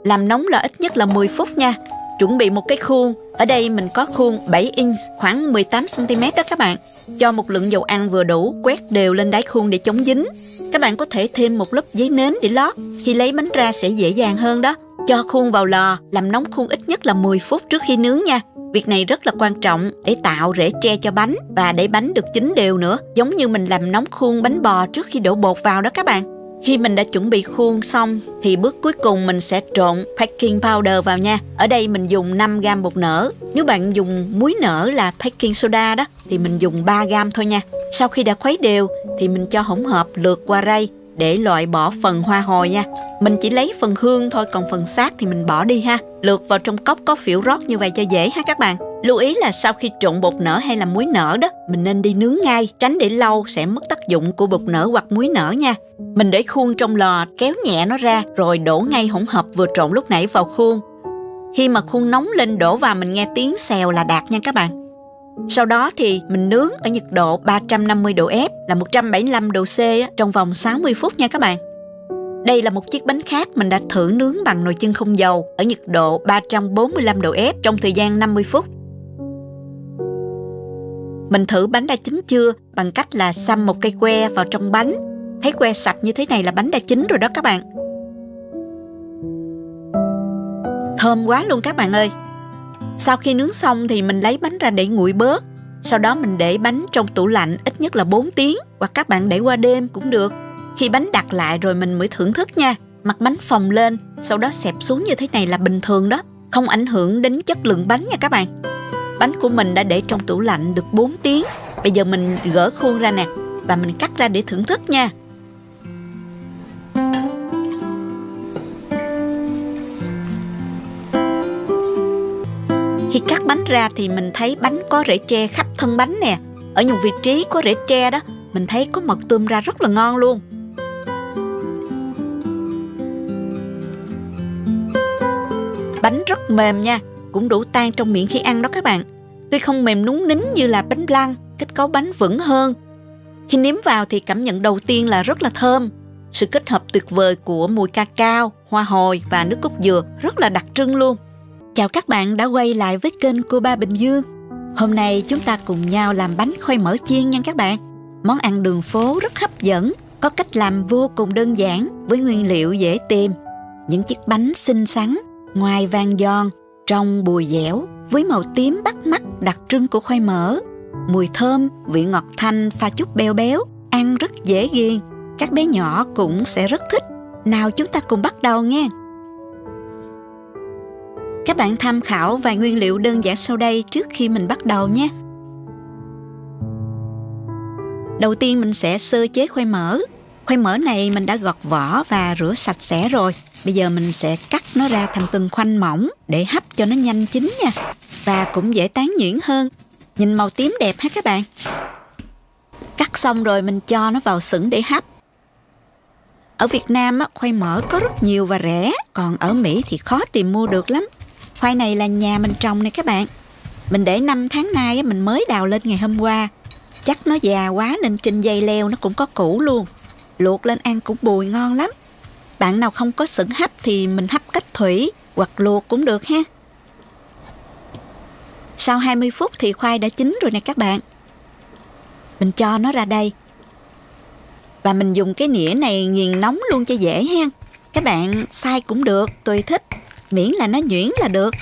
Làm nóng lò ít nhất là 10 phút nha. Chuẩn bị một cái khuôn. Ở đây mình có khuôn 7 inch khoảng 18cm đó các bạn. Cho một lượng dầu ăn vừa đủ, quét đều lên đáy khuôn để chống dính. Các bạn có thể thêm một lớp giấy nến để lót. Khi lấy bánh ra sẽ dễ dàng hơn đó. Cho khuôn vào lò, làm nóng khuôn ít nhất là 10 phút trước khi nướng nha. Việc này rất là quan trọng để tạo rễ tre cho bánh và để bánh được chín đều nữa. Giống như mình làm nóng khuôn bánh bò trước khi đổ bột vào đó các bạn. Khi mình đã chuẩn bị khuôn xong thì bước cuối cùng mình sẽ trộn baking powder vào nha. Ở đây mình dùng 5g bột nở. Nếu bạn dùng muối nở là baking soda đó thì mình dùng 3g thôi nha. Sau khi đã khuấy đều thì mình cho hỗn hợp lượt qua rây để loại bỏ phần hoa hồi nha. Mình chỉ lấy phần hương thôi, còn phần xác thì mình bỏ đi ha. Lượt vào trong cốc có phễu rót như vậy cho dễ ha các bạn. Lưu ý là sau khi trộn bột nở hay là muối nở đó, mình nên đi nướng ngay, tránh để lâu sẽ mất tác dụng của bột nở hoặc muối nở nha. Mình để khuôn trong lò, kéo nhẹ nó ra rồi đổ ngay hỗn hợp vừa trộn lúc nãy vào khuôn. Khi mà khuôn nóng lên đổ vào mình nghe tiếng xèo là đạt nha các bạn. Sau đó thì mình nướng ở nhiệt độ 350 độ F là 175 độ C trong vòng 60 phút nha các bạn. Đây là một chiếc bánh khác mình đã thử nướng bằng nồi chiên không dầu ở nhiệt độ 345 độ F trong thời gian 50 phút. Mình thử bánh đã chín chưa bằng cách là xăm một cây que vào trong bánh. Thấy que sạch như thế này là bánh đã chín rồi đó các bạn. Thơm quá luôn các bạn ơi. Sau khi nướng xong thì mình lấy bánh ra để nguội bớt. Sau đó mình để bánh trong tủ lạnh ít nhất là 4 tiếng hoặc các bạn để qua đêm cũng được. Khi bánh đặt lại rồi mình mới thưởng thức nha. Mặt bánh phồng lên, sau đó xẹp xuống như thế này là bình thường đó. Không ảnh hưởng đến chất lượng bánh nha các bạn. Bánh của mình đã để trong tủ lạnh được 4 tiếng. Bây giờ mình gỡ khuôn ra nè và mình cắt ra để thưởng thức nha. Khi cắt bánh ra thì mình thấy bánh có rễ tre khắp thân bánh nè. Ở những vị trí có rễ tre đó, mình thấy có mật tươm ra rất là ngon luôn. Bánh rất mềm nha, cũng đủ tan trong miệng khi ăn đó các bạn. Tuy không mềm núng nính như là bánh blanc, kết cấu bánh vững hơn. Khi nếm vào thì cảm nhận đầu tiên là rất là thơm. Sự kết hợp tuyệt vời của mùi cacao, hoa hồi và nước cốt dừa rất là đặc trưng luôn. Chào các bạn đã quay lại với kênh Cô Ba Bình Dương. Hôm nay chúng ta cùng nhau làm bánh khoai mỡ chiên nha các bạn. Món ăn đường phố rất hấp dẫn, có cách làm vô cùng đơn giản với nguyên liệu dễ tìm. Những chiếc bánh xinh xắn, ngoài vàng giòn, trong bùi dẻo với màu tím bắt mắt đặc trưng của khoai mỡ. Mùi thơm, vị ngọt thanh pha chút béo béo, ăn rất dễ ghiền. Các bé nhỏ cũng sẽ rất thích. Nào chúng ta cùng bắt đầu nghe. Các bạn tham khảo vài nguyên liệu đơn giản sau đây trước khi mình bắt đầu nhé. Đầu tiên mình sẽ sơ chế khoai mỡ. Khoai mỡ này mình đã gọt vỏ và rửa sạch sẽ rồi. Bây giờ mình sẽ cắt nó ra thành từng khoanh mỏng để hấp cho nó nhanh chín nha. Và cũng dễ tán nhuyễn hơn. Nhìn màu tím đẹp ha các bạn. Cắt xong rồi mình cho nó vào sửng để hấp. Ở Việt Nam khoai mỡ có rất nhiều và rẻ. Còn ở Mỹ thì khó tìm mua được lắm. Khoai này là nhà mình trồng này các bạn. Mình để 5 tháng nay mình mới đào lên ngày hôm qua. Chắc nó già quá nên trên dây leo nó cũng có củ luôn. Luộc lên ăn cũng bùi ngon lắm. Bạn nào không có sửng hấp thì mình hấp cách thủy hoặc luộc cũng được ha. Sau 20 phút thì khoai đã chín rồi nè các bạn. Mình cho nó ra đây. Và mình dùng cái nĩa này nghiền nóng luôn cho dễ ha. Các bạn xay cũng được, tùy thích. Miễn là nó nhuyễn là được.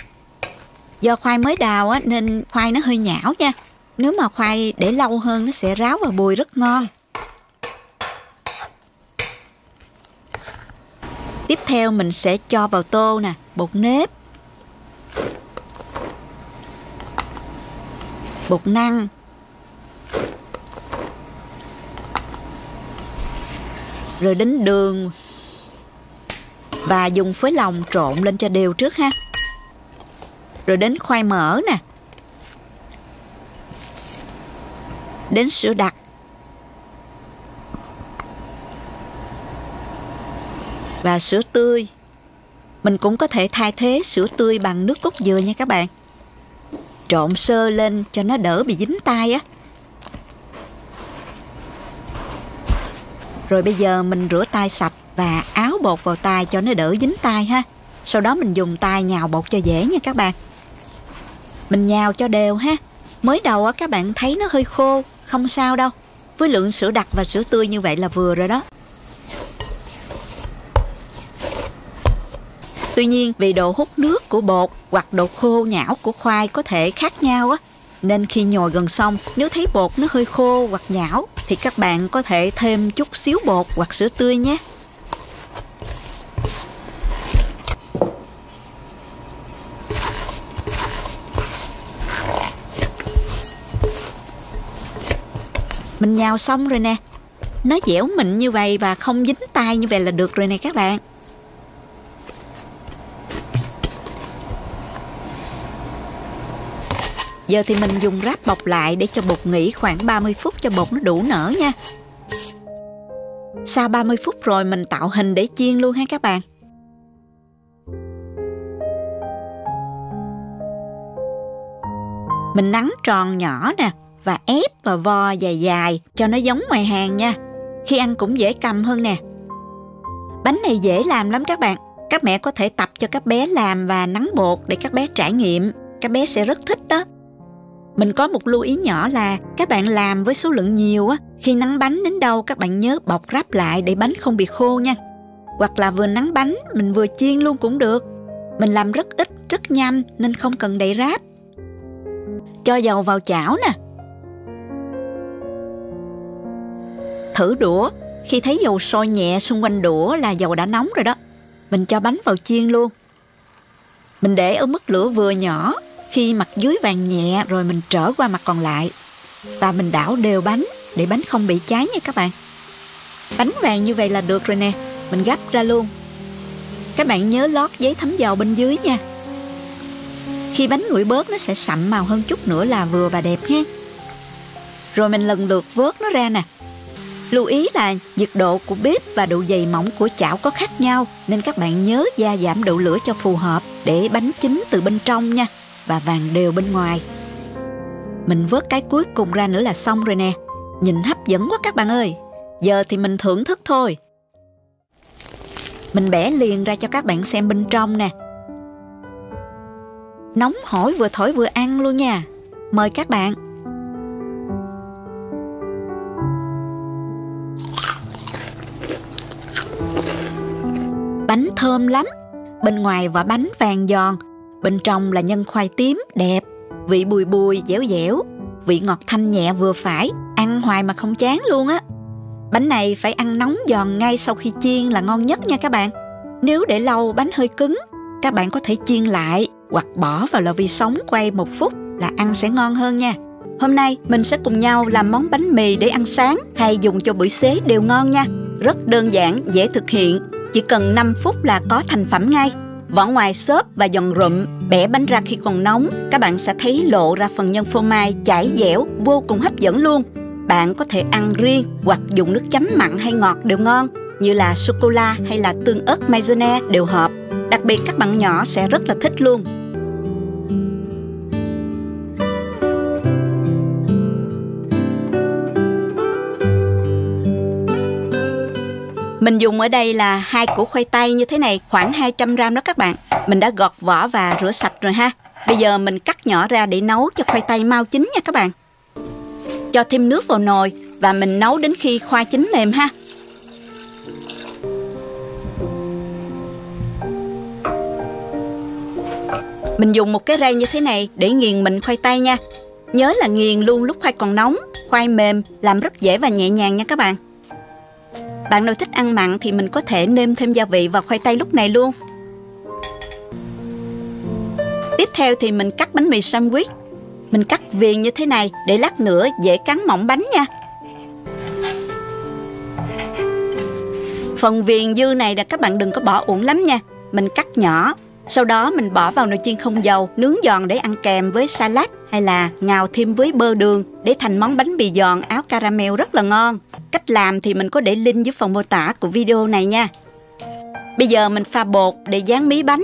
Do khoai mới đào nên khoai nó hơi nhão nha. Nếu mà khoai để lâu hơn nó sẽ ráo và bùi rất ngon. Tiếp theo mình sẽ cho vào tô nè, bột nếp, bột năng, rồi đến đường và dùng phới lòng trộn lên cho đều trước ha. Rồi đến khoai mỡ nè, đến sữa đặc, và sữa tươi. Mình cũng có thể thay thế sữa tươi bằng nước cốt dừa nha các bạn. Trộn sơ lên cho nó đỡ bị dính tay á. Rồi bây giờ mình rửa tay sạch và áo bột vào tay cho nó đỡ dính tay ha. Sau đó mình dùng tay nhào bột cho dễ nha các bạn. Mình nhào cho đều ha. Mới đầu các bạn thấy nó hơi khô, không sao đâu. Với lượng sữa đặc và sữa tươi như vậy là vừa rồi đó. Tuy nhiên vì độ hút nước của bột hoặc độ khô nhão của khoai có thể khác nhau á, nên khi nhồi gần xong nếu thấy bột nó hơi khô hoặc nhão thì các bạn có thể thêm chút xíu bột hoặc sữa tươi nhé. Mình nhào xong rồi nè. Nó dẻo mịn như vậy và không dính tay như vậy là được rồi nè các bạn. Giờ thì mình dùng ráp bọc lại để cho bột nghỉ khoảng 30 phút cho bột nó đủ nở nha. Sau 30 phút rồi mình tạo hình để chiên luôn ha các bạn. Mình nắn tròn nhỏ nè và ép vào vo dài dài cho nó giống ngoài hàng nha. Khi ăn cũng dễ cầm hơn nè. Bánh này dễ làm lắm các bạn. Các mẹ có thể tập cho các bé làm và nắn bột để các bé trải nghiệm. Các bé sẽ rất thích đó. Mình có một lưu ý nhỏ là các bạn làm với số lượng nhiều á, khi nắn bánh đến đâu các bạn nhớ bọc ráp lại để bánh không bị khô nha. Hoặc là vừa nắn bánh mình vừa chiên luôn cũng được. Mình làm rất ít, rất nhanh nên không cần đậy ráp. Cho dầu vào chảo nè. Thử đũa, khi thấy dầu sôi nhẹ xung quanh đũa là dầu đã nóng rồi đó. Mình cho bánh vào chiên luôn. Mình để ở mức lửa vừa nhỏ. Khi mặt dưới vàng nhẹ rồi mình trở qua mặt còn lại. Và mình đảo đều bánh để bánh không bị cháy nha các bạn. Bánh vàng như vậy là được rồi nè. Mình gấp ra luôn. Các bạn nhớ lót giấy thấm dầu bên dưới nha. Khi bánh nguội bớt nó sẽ sậm màu hơn chút nữa là vừa và đẹp ha. rồi mình lần lượt vớt nó ra nè. Lưu ý là nhiệt độ của bếp và độ dày mỏng của chảo có khác nhau, nên các bạn nhớ gia giảm độ lửa cho phù hợp để bánh chín từ bên trong nha, và vàng đều bên ngoài. Mình vớt cái cuối cùng ra nữa là xong rồi nè. Nhìn hấp dẫn quá các bạn ơi. Giờ thì mình thưởng thức thôi. Mình bẻ liền ra cho các bạn xem bên trong nè. Nóng hổi vừa thổi vừa ăn luôn nha. Mời các bạn. Bánh thơm lắm. Bên ngoài vỏ bánh vàng giòn, bên trong là nhân khoai tím đẹp, vị bùi bùi dẻo dẻo, vị ngọt thanh nhẹ vừa phải, ăn hoài mà không chán luôn á. Bánh này phải ăn nóng giòn ngay sau khi chiên là ngon nhất nha các bạn. Nếu để lâu bánh hơi cứng, các bạn có thể chiên lại hoặc bỏ vào lò vi sóng quay 1 phút là ăn sẽ ngon hơn nha. Hôm nay mình sẽ cùng nhau làm món bánh mì để ăn sáng hay dùng cho bữa xế đều ngon nha. Rất đơn giản, dễ thực hiện, chỉ cần 5 phút là có thành phẩm ngay. Vỏ ngoài xốp và giòn rụm, bẻ bánh ra khi còn nóng, các bạn sẽ thấy lộ ra phần nhân phô mai chảy dẻo, vô cùng hấp dẫn luôn. Bạn có thể ăn riêng hoặc dùng nước chấm mặn hay ngọt đều ngon, như là sô-cô-la hay là tương ớt maizena đều hợp. Đặc biệt các bạn nhỏ sẽ rất là thích luôn. Mình dùng ở đây là 2 củ khoai tây như thế này, khoảng 200 g đó các bạn. Mình đã gọt vỏ và rửa sạch rồi ha. Bây giờ mình cắt nhỏ ra để nấu cho khoai tây mau chín nha các bạn. Cho thêm nước vào nồi và mình nấu đến khi khoai chín mềm ha. Mình dùng một cái rây như thế này để nghiền mịn khoai tây nha. Nhớ là nghiền luôn lúc khoai còn nóng, khoai mềm, làm rất dễ và nhẹ nhàng nha các bạn. Bạn nào thích ăn mặn thì mình có thể nêm thêm gia vị vào khoai tây lúc này luôn. Tiếp theo thì mình cắt bánh mì sandwich. Mình cắt viền như thế này để lát nữa dễ cắn mỏng bánh nha. Phần viền dư này là các bạn đừng có bỏ uổng lắm nha. Mình cắt nhỏ. Sau đó mình bỏ vào nồi chiên không dầu, nướng giòn để ăn kèm với salad hay là ngào thêm với bơ đường để thành món bánh mì giòn áo caramel rất là ngon. Cách làm thì mình có để link dưới phần mô tả của video này nha. Bây giờ mình pha bột để dán mí bánh.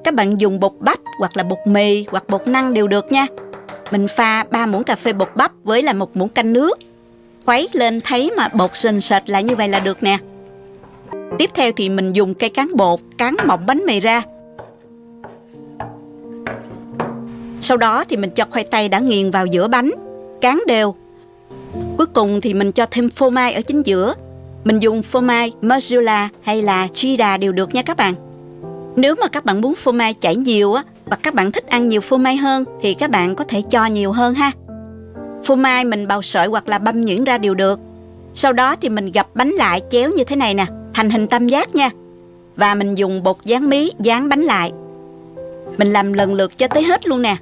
Các bạn dùng bột bắp hoặc là bột mì hoặc bột năng đều được nha. Mình pha 3 muỗng cà phê bột bắp với là 1 muỗng canh nước. Khuấy lên thấy mà bột sền sệt lại như vậy là được nè. Tiếp theo thì mình dùng cây cán bột cán mỏng bánh mì ra. Sau đó thì mình cho khoai tây đã nghiền vào giữa bánh, cán đều. Cuối cùng thì mình cho thêm phô mai ở chính giữa. Mình dùng phô mai mozzarella hay là cheddar đều được nha các bạn. Nếu mà các bạn muốn phô mai chảy nhiều á, và các bạn thích ăn nhiều phô mai hơn thì các bạn có thể cho nhiều hơn ha. Phô mai mình bào sợi hoặc là băm nhuyễn ra đều được. Sau đó thì mình gập bánh lại chéo như thế này nè, thành hình tam giác nha. Và mình dùng bột dán mí dán bánh lại. Mình làm lần lượt cho tới hết luôn nè.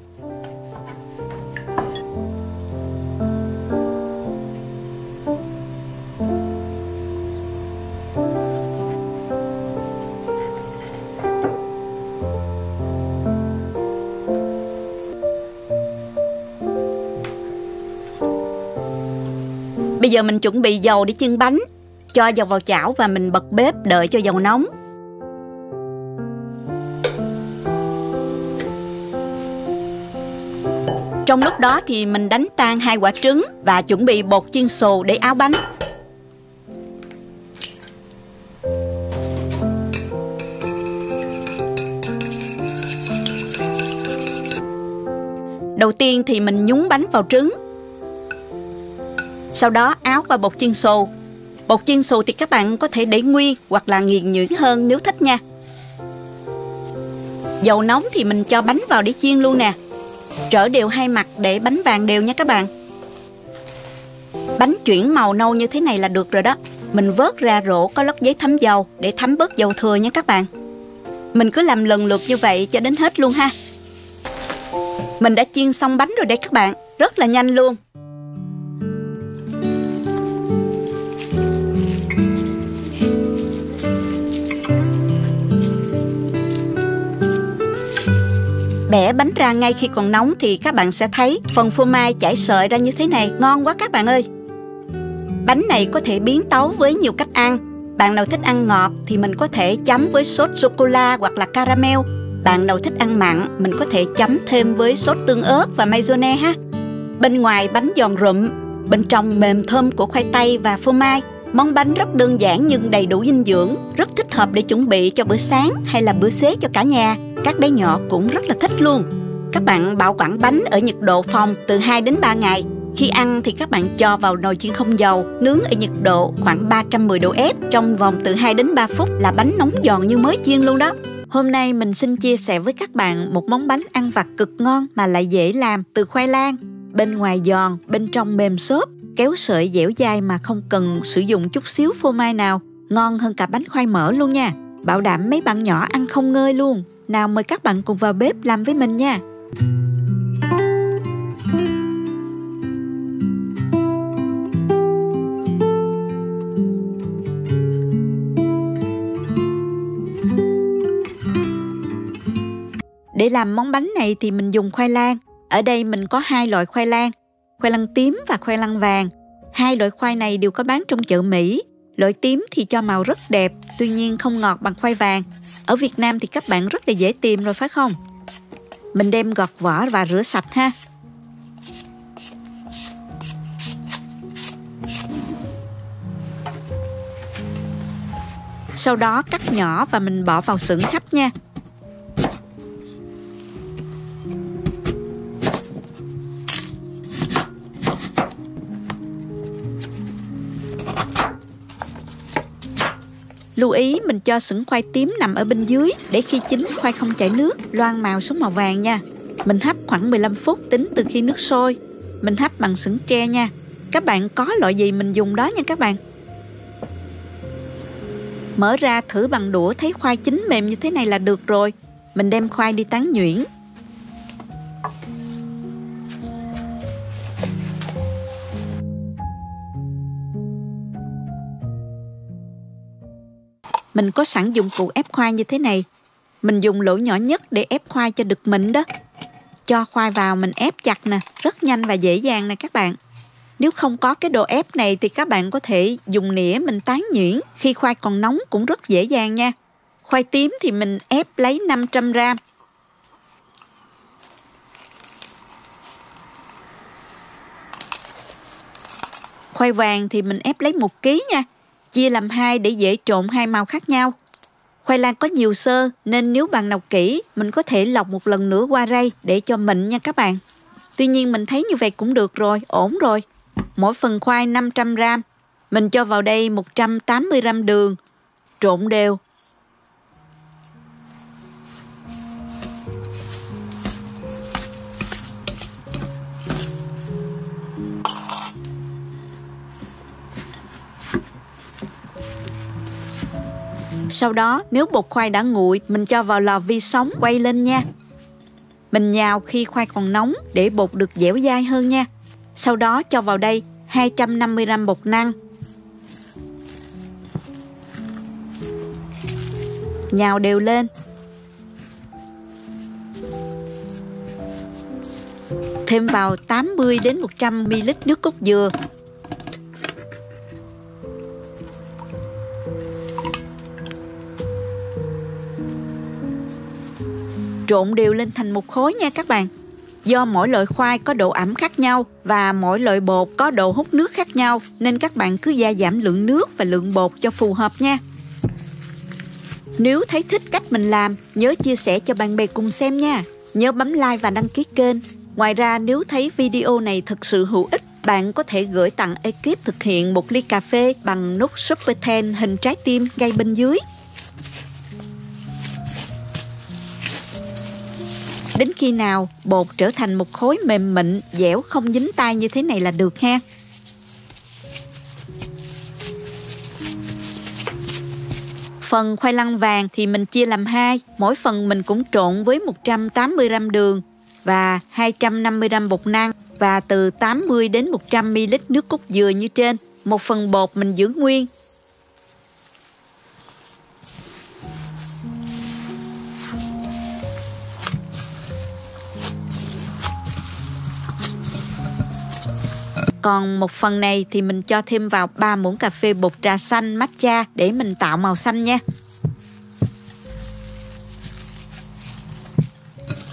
Bây giờ mình chuẩn bị dầu để chiên bánh. Cho dầu vào chảo và mình bật bếp đợi cho dầu nóng. Trong lúc đó thì mình đánh tan 2 quả trứng và chuẩn bị bột chiên xù để áo bánh. Đầu tiên thì mình nhúng bánh vào trứng. Sau đó áo qua bột chiên xù. Bột chiên xù thì các bạn có thể để nguyên hoặc là nghiền nhuyễn hơn nếu thích nha. Dầu nóng thì mình cho bánh vào để chiên luôn nè. Trở đều 2 mặt để bánh vàng đều nha các bạn. Bánh chuyển màu nâu như thế này là được rồi đó. Mình vớt ra rổ có lót giấy thấm dầu để thấm bớt dầu thừa nha các bạn. Mình cứ làm lần lượt như vậy cho đến hết luôn ha. Mình đã chiên xong bánh rồi đấy các bạn. Rất là nhanh luôn. Bẻ bánh ra ngay khi còn nóng thì các bạn sẽ thấy phần phô mai chảy sợi ra như thế này. Ngon quá các bạn ơi! Bánh này có thể biến tấu với nhiều cách ăn. Bạn nào thích ăn ngọt thì mình có thể chấm với sốt sô-cô-la hoặc là caramel. Bạn nào thích ăn mặn, mình có thể chấm thêm với sốt tương ớt và mayonnaise ha. Bên ngoài bánh giòn rụm, bên trong mềm thơm của khoai tây và phô mai. Món bánh rất đơn giản nhưng đầy đủ dinh dưỡng, rất thích hợp để chuẩn bị cho bữa sáng hay là bữa xế cho cả nhà. Các bé nhỏ cũng rất là thích luôn. Các bạn bảo quản bánh ở nhiệt độ phòng từ 2 đến 3 ngày. Khi ăn thì các bạn cho vào nồi chiên không dầu, nướng ở nhiệt độ khoảng 310 độ F trong vòng từ 2 đến 3 phút là bánh nóng giòn như mới chiên luôn đó. Hôm nay mình xin chia sẻ với các bạn một món bánh ăn vặt cực ngon mà lại dễ làm từ khoai lang. Bên ngoài giòn, bên trong mềm xốp, kéo sợi dẻo dai mà không cần sử dụng chút xíu phô mai nào. Ngon hơn cả bánh khoai mỡ luôn nha. Bảo đảm mấy bạn nhỏ ăn không ngơi luôn. Nào mời các bạn cùng vào bếp làm với mình nha. Để làm món bánh này thì mình dùng khoai lang. Ở đây mình có 2 loại khoai lang tím và khoai lang vàng. 2 loại khoai này đều có bán trong chợ Mỹ. Loại tím thì cho màu rất đẹp, tuy nhiên không ngọt bằng khoai vàng. Ở Việt Nam thì các bạn rất là dễ tìm rồi phải không? Mình đem gọt vỏ và rửa sạch ha. Sau đó cắt nhỏ và mình bỏ vào xửng hấp nha. Lưu ý mình cho sửng khoai tím nằm ở bên dưới để khi chín khoai không chảy nước, loang màu xuống màu vàng nha. Mình hấp khoảng 15 phút tính từ khi nước sôi. Mình hấp bằng sửng tre nha. Các bạn có loại gì mình dùng đó nha các bạn. Mở ra thử bằng đũa, thấy khoai chín mềm như thế này là được rồi. Mình đem khoai đi tán nhuyễn. Mình có sẵn dụng cụ ép khoai như thế này. Mình dùng lỗ nhỏ nhất để ép khoai cho được mịn đó. Cho khoai vào mình ép chặt nè, rất nhanh và dễ dàng nè các bạn. Nếu không có cái đồ ép này thì các bạn có thể dùng nĩa mình tán nhuyễn. Khi khoai còn nóng cũng rất dễ dàng nha. Khoai tím thì mình ép lấy 500 gram. Khoai vàng thì mình ép lấy 1 kg nha. Chia làm 2 để dễ trộn 2 màu khác nhau. Khoai lang có nhiều xơ nên nếu bạn nào kỹ, mình có thể lọc một lần nữa qua rây để cho mịn nha các bạn. Tuy nhiên mình thấy như vậy cũng được rồi, ổn rồi. Mỗi phần khoai 500 gram, mình cho vào đây 180 gram đường, trộn đều. Sau đó nếu bột khoai đã nguội, mình cho vào lò vi sóng quay lên nha. Mình nhào khi khoai còn nóng để bột được dẻo dai hơn nha. Sau đó cho vào đây 250 gram bột năng. Nhào đều lên. Thêm vào 80 đến 100 ml nước cốt dừa. Trộn đều lên thành một khối nha các bạn. Do mỗi loại khoai có độ ẩm khác nhau và mỗi loại bột có độ hút nước khác nhau nên các bạn cứ gia giảm lượng nước và lượng bột cho phù hợp nha. Nếu thấy thích cách mình làm, nhớ chia sẻ cho bạn bè cùng xem nha. Nhớ bấm like và đăng ký kênh. Ngoài ra nếu thấy video này thực sự hữu ích, bạn có thể gửi tặng ekip thực hiện một ly cà phê bằng nút Super Thanks hình trái tim ngay bên dưới. Đến khi nào bột trở thành một khối mềm mịn, dẻo không dính tay như thế này là được ha. Phần khoai lang vàng thì mình chia làm 2, mỗi phần mình cũng trộn với 180 gram đường và 250 gram bột năng và từ 80 đến 100 ml nước cốt dừa như trên. Một phần bột mình giữ nguyên. Còn một phần này thì mình cho thêm vào 3 muỗng cà phê bột trà xanh matcha để mình tạo màu xanh nha.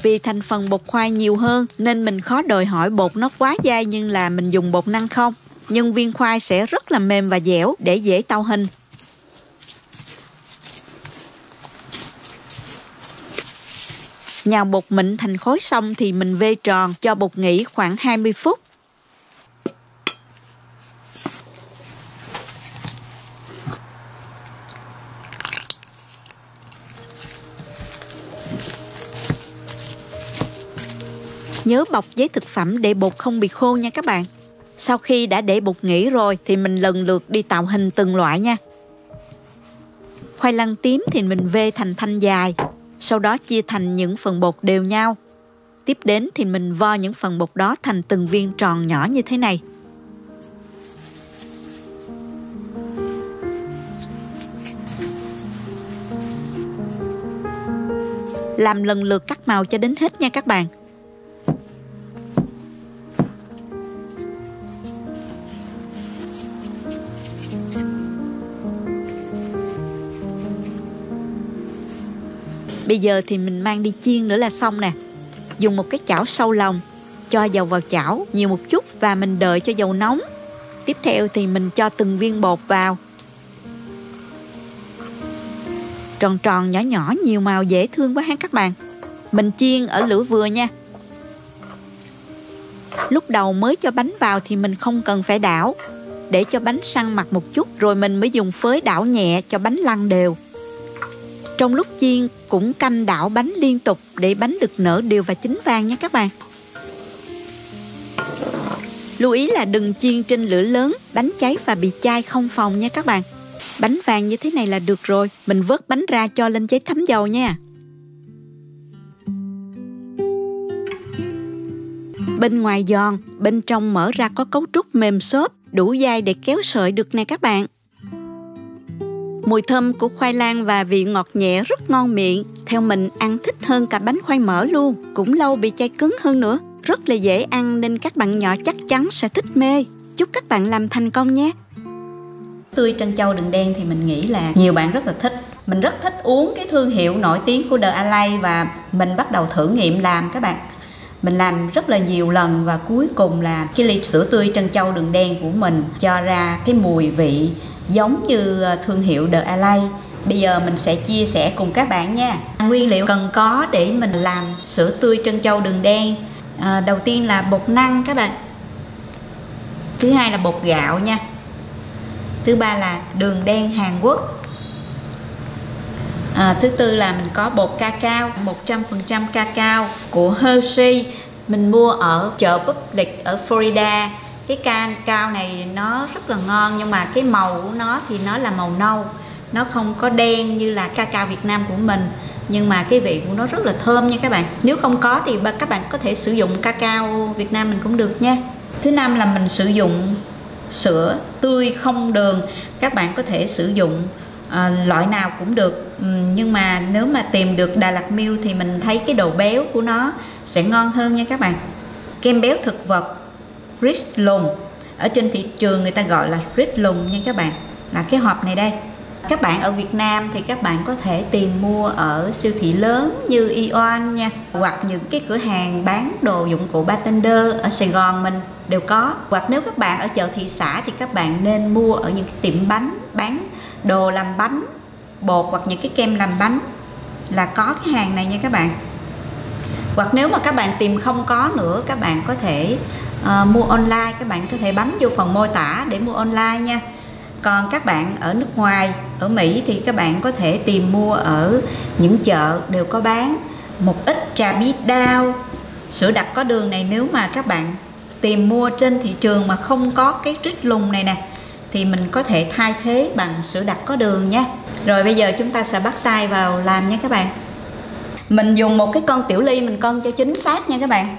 Vì thành phần bột khoai nhiều hơn nên mình khó đòi hỏi bột nó quá dai nhưng là mình dùng bột năng không. Nhưng viên khoai sẽ rất là mềm và dẻo để dễ tau hình. Nhào bột mịn thành khối xong thì mình vê tròn cho bột nghỉ khoảng 20 phút. Nhớ bọc giấy thực phẩm để bột không bị khô nha các bạn. Sau khi đã để bột nghỉ rồi thì mình lần lượt đi tạo hình từng loại nha. Khoai lang tím thì mình vê thành thanh dài, sau đó chia thành những phần bột đều nhau. Tiếp đến thì mình vo những phần bột đó thành từng viên tròn nhỏ như thế này. Làm lần lượt cắt màu cho đến hết nha các bạn. Bây giờ thì mình mang đi chiên nữa là xong nè. Dùng một cái chảo sâu lòng, cho dầu vào chảo nhiều một chút và mình đợi cho dầu nóng. Tiếp theo thì mình cho từng viên bột vào. Tròn tròn nhỏ nhỏ nhiều màu dễ thương quá ha các bạn. Mình chiên ở lửa vừa nha. Lúc đầu mới cho bánh vào thì mình không cần phải đảo. Để cho bánh săn mặt một chút rồi mình mới dùng phới đảo nhẹ cho bánh lăn đều. Trong lúc chiên cũng canh đảo bánh liên tục để bánh được nở đều và chín vàng nha các bạn. Lưu ý là đừng chiên trên lửa lớn, bánh cháy và bị chai không phòng nha các bạn. Bánh vàng như thế này là được rồi, mình vớt bánh ra cho lên giấy thấm dầu nha. Bên ngoài giòn, bên trong mở ra có cấu trúc mềm xốp, đủ dai để kéo sợi được nè các bạn. Mùi thơm của khoai lang và vị ngọt nhẹ rất ngon miệng. Theo mình ăn thích hơn cả bánh khoai mỡ luôn. Cũng lâu bị chay cứng hơn nữa. Rất là dễ ăn nên các bạn nhỏ chắc chắn sẽ thích mê. Chúc các bạn làm thành công nhé. Tươi trân châu đường đen thì mình nghĩ là nhiều bạn rất là thích. Mình rất thích uống cái thương hiệu nổi tiếng của The Alay và mình bắt đầu thử nghiệm làm các bạn. Mình làm rất là nhiều lần và cuối cùng là cái ly sữa tươi trân châu đường đen của mình cho ra cái mùi vị giống như thương hiệu The Alay. Bây giờ mình sẽ chia sẻ cùng các bạn nha. Nguyên liệu cần có để mình làm sữa tươi trân châu đường đen. Đầu tiên là bột năng các bạn. Thứ hai là bột gạo nha. Thứ ba là đường đen Hàn Quốc. Thứ tư là mình có bột cacao, 100% cacao của Hershey. Mình mua ở chợ Public ở Florida. Cái cacao này nó rất là ngon nhưng mà cái màu của nó thì nó là màu nâu. Nó không có đen như là cacao Việt Nam của mình. Nhưng mà cái vị của nó rất là thơm nha các bạn. Nếu không có thì các bạn có thể sử dụng cacao Việt Nam mình cũng được nha. Thứ năm là mình sử dụng sữa tươi không đường. Các bạn có thể sử dụng loại nào cũng được. Nhưng mà nếu mà tìm được Đà Lạt Milk thì mình thấy cái độ béo của nó sẽ ngon hơn nha các bạn. Kem béo thực vật Richlund. Ở trên thị trường người ta gọi là Richlund nha các bạn. Là cái hộp này đây. Các bạn ở Việt Nam thì các bạn có thể tìm mua ở siêu thị lớn như Aeon nha. Hoặc những cái cửa hàng bán đồ dụng cụ bartender ở Sài Gòn mình đều có. Hoặc nếu các bạn ở chợ thị xã thì các bạn nên mua ở những cái tiệm bánh bán đồ làm bánh, bột hoặc những cái kem làm bánh là có cái hàng này nha các bạn. Hoặc nếu mà các bạn tìm không có nữa, các bạn có thể mua online. Các bạn có thể bấm vô phần mô tả để mua online nha. Còn các bạn ở nước ngoài, ở Mỹ thì các bạn có thể tìm mua ở những chợ đều có bán. Một ít trà bí đao, sữa đặc có đường này nếu mà các bạn tìm mua trên thị trường mà không có cái Richlund này nè thì mình có thể thay thế bằng sữa đặc có đường nhé. Rồi bây giờ chúng ta sẽ bắt tay vào làm nha các bạn. Mình dùng một cái cân tiểu ly, mình cân cho chính xác nha các bạn.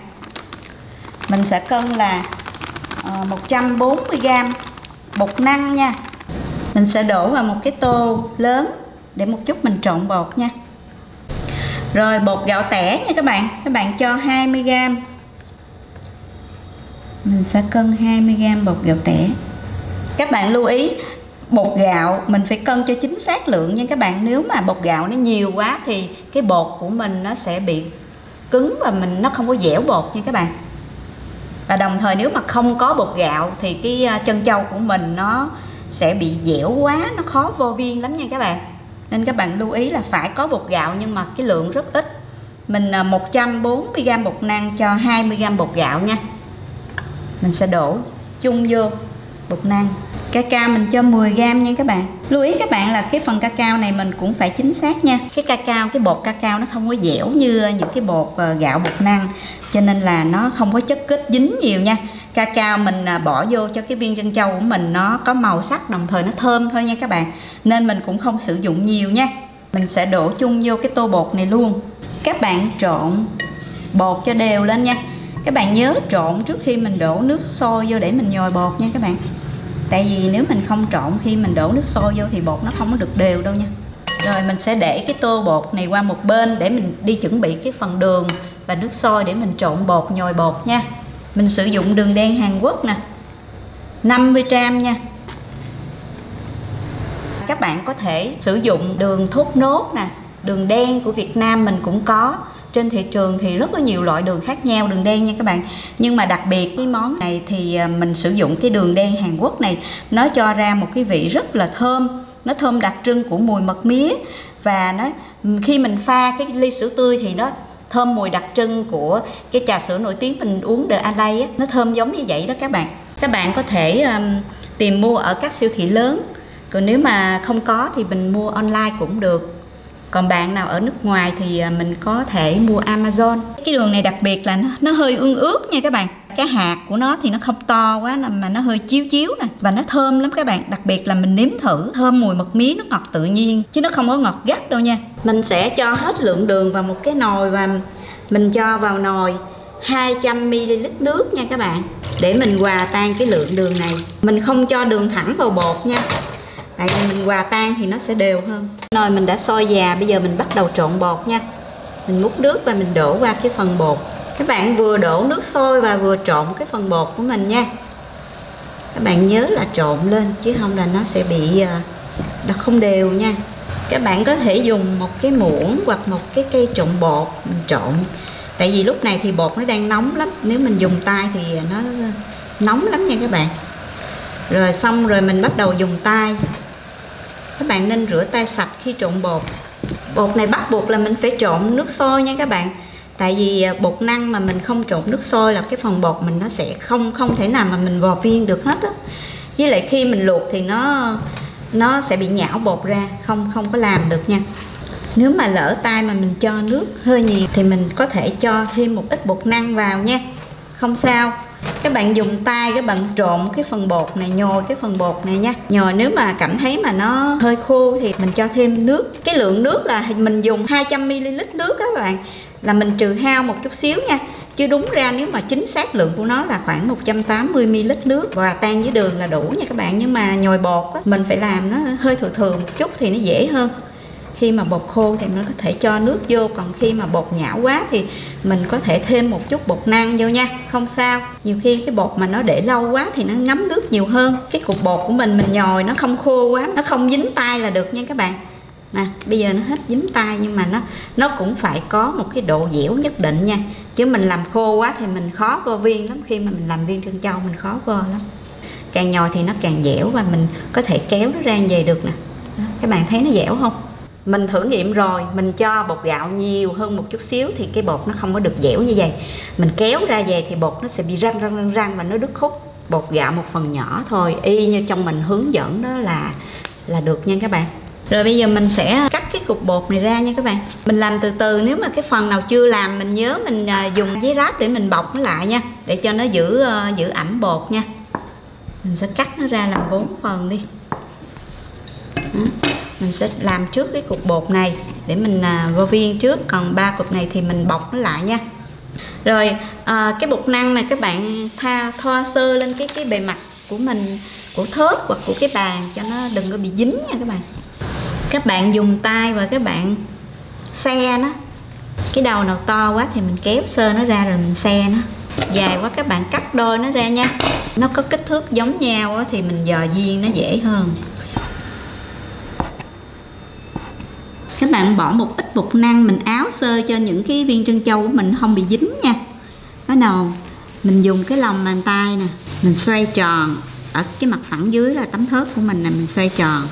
Mình sẽ cân là 140g bột năng nha. Mình sẽ đổ vào một cái tô lớn để một chút mình trộn bột nha. Rồi bột gạo tẻ nha các bạn. Các bạn cho 20g. Mình sẽ cân 20g bột gạo tẻ. Các bạn lưu ý bột gạo mình phải cân cho chính xác lượng nha các bạn. Nếu mà bột gạo nó nhiều quá thì cái bột của mình nó sẽ bị cứng và nó không có dẻo bột nha các bạn. Và đồng thời nếu mà không có bột gạo thì cái trân châu của mình nó sẽ bị dẻo quá, nó khó vo viên lắm nha các bạn. Nên các bạn lưu ý là phải có bột gạo nhưng mà cái lượng rất ít. Mình 140g bột năng cho 20g bột gạo nha. Mình sẽ đổ chung vô bột năng. Cacao mình cho 10g nha các bạn. Lưu ý các bạn là cái phần cacao này mình cũng phải chính xác nha. Cái bột cacao nó không có dẻo như những cái bột gạo bột năng, cho nên là nó không có chất kết dính nhiều nha. Cacao mình bỏ vô cho cái viên trân châu của mình nó có màu sắc, đồng thời nó thơm thôi nha các bạn. Nên mình cũng không sử dụng nhiều nha. Mình sẽ đổ chung vô cái tô bột này luôn. Các bạn trộn bột cho đều lên nha. Các bạn nhớ trộn trước khi mình đổ nước sôi vô để mình nhồi bột nha các bạn. Tại vì nếu mình không trộn khi mình đổ nước sôi vô thì bột nó không có được đều đâu nha. Rồi mình sẽ để cái tô bột này qua một bên để mình đi chuẩn bị cái phần đường và nước sôi để mình trộn bột, nhồi bột nha. Mình sử dụng đường đen Hàn Quốc nè, 50g nha. Các bạn có thể sử dụng đường thốt nốt nè, đường đen của Việt Nam mình cũng có. Trên thị trường thì rất là nhiều loại đường khác nhau, đường đen nha các bạn. Nhưng mà đặc biệt cái món này thì mình sử dụng cái đường đen Hàn Quốc này. Nó cho ra một cái vị rất là thơm. Nó thơm đặc trưng của mùi mật mía. Và khi mình pha cái ly sữa tươi thì nó thơm mùi đặc trưng của cái trà sữa nổi tiếng mình uống The Alay á. Nó thơm giống như vậy đó các bạn. Các bạn có thể tìm mua ở các siêu thị lớn. Còn nếu mà không có thì mình mua online cũng được. Còn bạn nào ở nước ngoài thì mình có thể mua Amazon. Cái đường này đặc biệt là nó hơi ương ướt nha các bạn. Cái hạt của nó thì nó không to quá mà nó hơi chiếu chiếu nè. Và nó thơm lắm các bạn. Đặc biệt là mình nếm thử thơm mùi mật mía, nó ngọt tự nhiên chứ nó không có ngọt gắt đâu nha. Mình sẽ cho hết lượng đường vào một cái nồi và mình cho vào nồi 200ml nước nha các bạn. Để mình hòa tan cái lượng đường này. Mình không cho đường thẳng vào bột nha. Tại vì mình hòa tan thì nó sẽ đều hơn. Nồi mình đã sôi già, bây giờ mình bắt đầu trộn bột nha. Mình múc nước và mình đổ qua cái phần bột. Các bạn vừa đổ nước sôi và vừa trộn cái phần bột của mình nha. Các bạn nhớ là trộn lên chứ không là nó sẽ bị không đều nha. Các bạn có thể dùng một cái muỗng hoặc một cái cây trộn bột mình trộn. Tại vì lúc này thì bột nó đang nóng lắm. Nếu mình dùng tay thì nó nóng lắm nha các bạn. Rồi xong rồi mình bắt đầu dùng tay. Các bạn nên rửa tay sạch khi trộn bột. Bột này bắt buộc là mình phải trộn nước sôi nha các bạn. Tại vì bột năng mà mình không trộn nước sôi là cái phần bột mình nó sẽ không thể nào mà mình vò viên được hết á. Với lại khi mình luộc thì nó sẽ bị nhão bột ra, không có làm được nha. Nếu mà lỡ tay mà mình cho nước hơi nhiều thì mình có thể cho thêm một ít bột năng vào nha. Không sao. Các bạn dùng tay các bạn trộn cái phần bột này, nhồi cái phần bột này nha. Nhồi nếu mà cảm thấy mà nó hơi khô thì mình cho thêm nước. Cái lượng nước là mình dùng 200ml nước các bạn. Là mình trừ hao một chút xíu nha. Chứ đúng ra nếu mà chính xác lượng của nó là khoảng 180ml nước. Và tan với đường là đủ nha các bạn. Nhưng mà nhồi bột á, mình phải làm nó hơi thừa một chút thì nó dễ hơn. Khi mà bột khô thì mình có thể cho nước vô. Còn khi mà bột nhão quá thì mình có thể thêm một chút bột năng vô nha. Không sao. Nhiều khi cái bột mà nó để lâu quá thì nó ngấm nước nhiều hơn. Cái cục bột của mình nhồi nó không khô quá, nó không dính tay là được nha các bạn. Nè, bây giờ nó hết dính tay nhưng mà nó cũng phải có một cái độ dẻo nhất định nha. Chứ mình làm khô quá thì mình khó vo viên lắm. Khi mà mình làm viên trân châu mình khó vo lắm. Càng nhồi thì nó càng dẻo và mình có thể kéo nó ra như vậy được nè. Đó, các bạn thấy nó dẻo không? Mình thử nghiệm rồi, mình cho bột gạo nhiều hơn một chút xíu thì cái bột nó không có được dẻo như vậy. Mình kéo ra về thì bột nó sẽ bị răng và nó đứt khúc. Bột gạo một phần nhỏ thôi, y như trong mình hướng dẫn đó là được nha các bạn. Rồi bây giờ mình sẽ cắt cái cục bột này ra nha các bạn. Mình làm từ từ, nếu mà cái phần nào chưa làm mình nhớ mình dùng giấy ráp để mình bọc nó lại nha. Để cho nó giữ ẩm bột nha. Mình sẽ cắt nó ra làm 4 phần đi. Mình sẽ làm trước cái cục bột này để mình vo viên trước. Còn 3 cục này thì mình bọc nó lại nha. Rồi cái bột năng này các bạn thoa sơ lên cái bề mặt của mình, của thớt hoặc của cái bàn cho nó đừng có bị dính nha các bạn. Các bạn dùng tay và các bạn xe nó. Cái đầu nào to quá thì mình kéo sơ nó ra rồi mình xe nó. Dài quá các bạn cắt đôi nó ra nha. Nó có kích thước giống nhau thì mình dò viên nó dễ hơn. Các bạn bỏ một ít bột năng, mình áo sơ cho những cái viên trân châu của mình không bị dính nha. Bắt đầu mình dùng cái lòng bàn tay nè, mình xoay tròn ở cái mặt phẳng dưới là tấm thớt của mình nè, mình xoay tròn.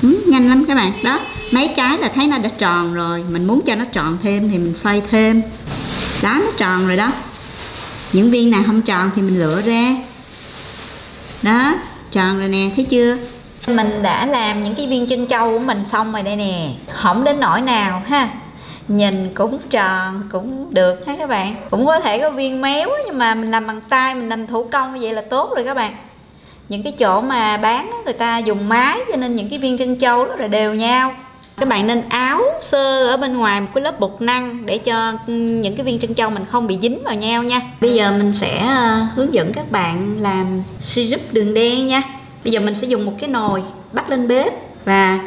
Nhanh lắm các bạn. Đó, mấy cái là thấy nó đã tròn rồi. Mình muốn cho nó tròn thêm thì mình xoay thêm. Đó, nó tròn rồi đó. Những viên nào không tròn thì mình lựa ra. Đó, tròn rồi nè, thấy chưa? Mình đã làm những cái viên trân châu của mình xong rồi đây nè. Không đến nỗi nào ha. Nhìn cũng tròn, cũng được ha các bạn. Cũng có thể có viên méo nhưng mà mình làm bằng tay, mình làm thủ công như vậy là tốt rồi các bạn. Những cái chỗ mà bán người ta dùng máy cho nên những cái viên trân châu rất là đều nhau. Các bạn nên áo sơ ở bên ngoài một cái lớp bột năng để cho những cái viên trân châu mình không bị dính vào nhau nha. Bây giờ mình sẽ hướng dẫn các bạn làm syrup đường đen nha. Bây giờ mình sẽ dùng một cái nồi bắt lên bếp và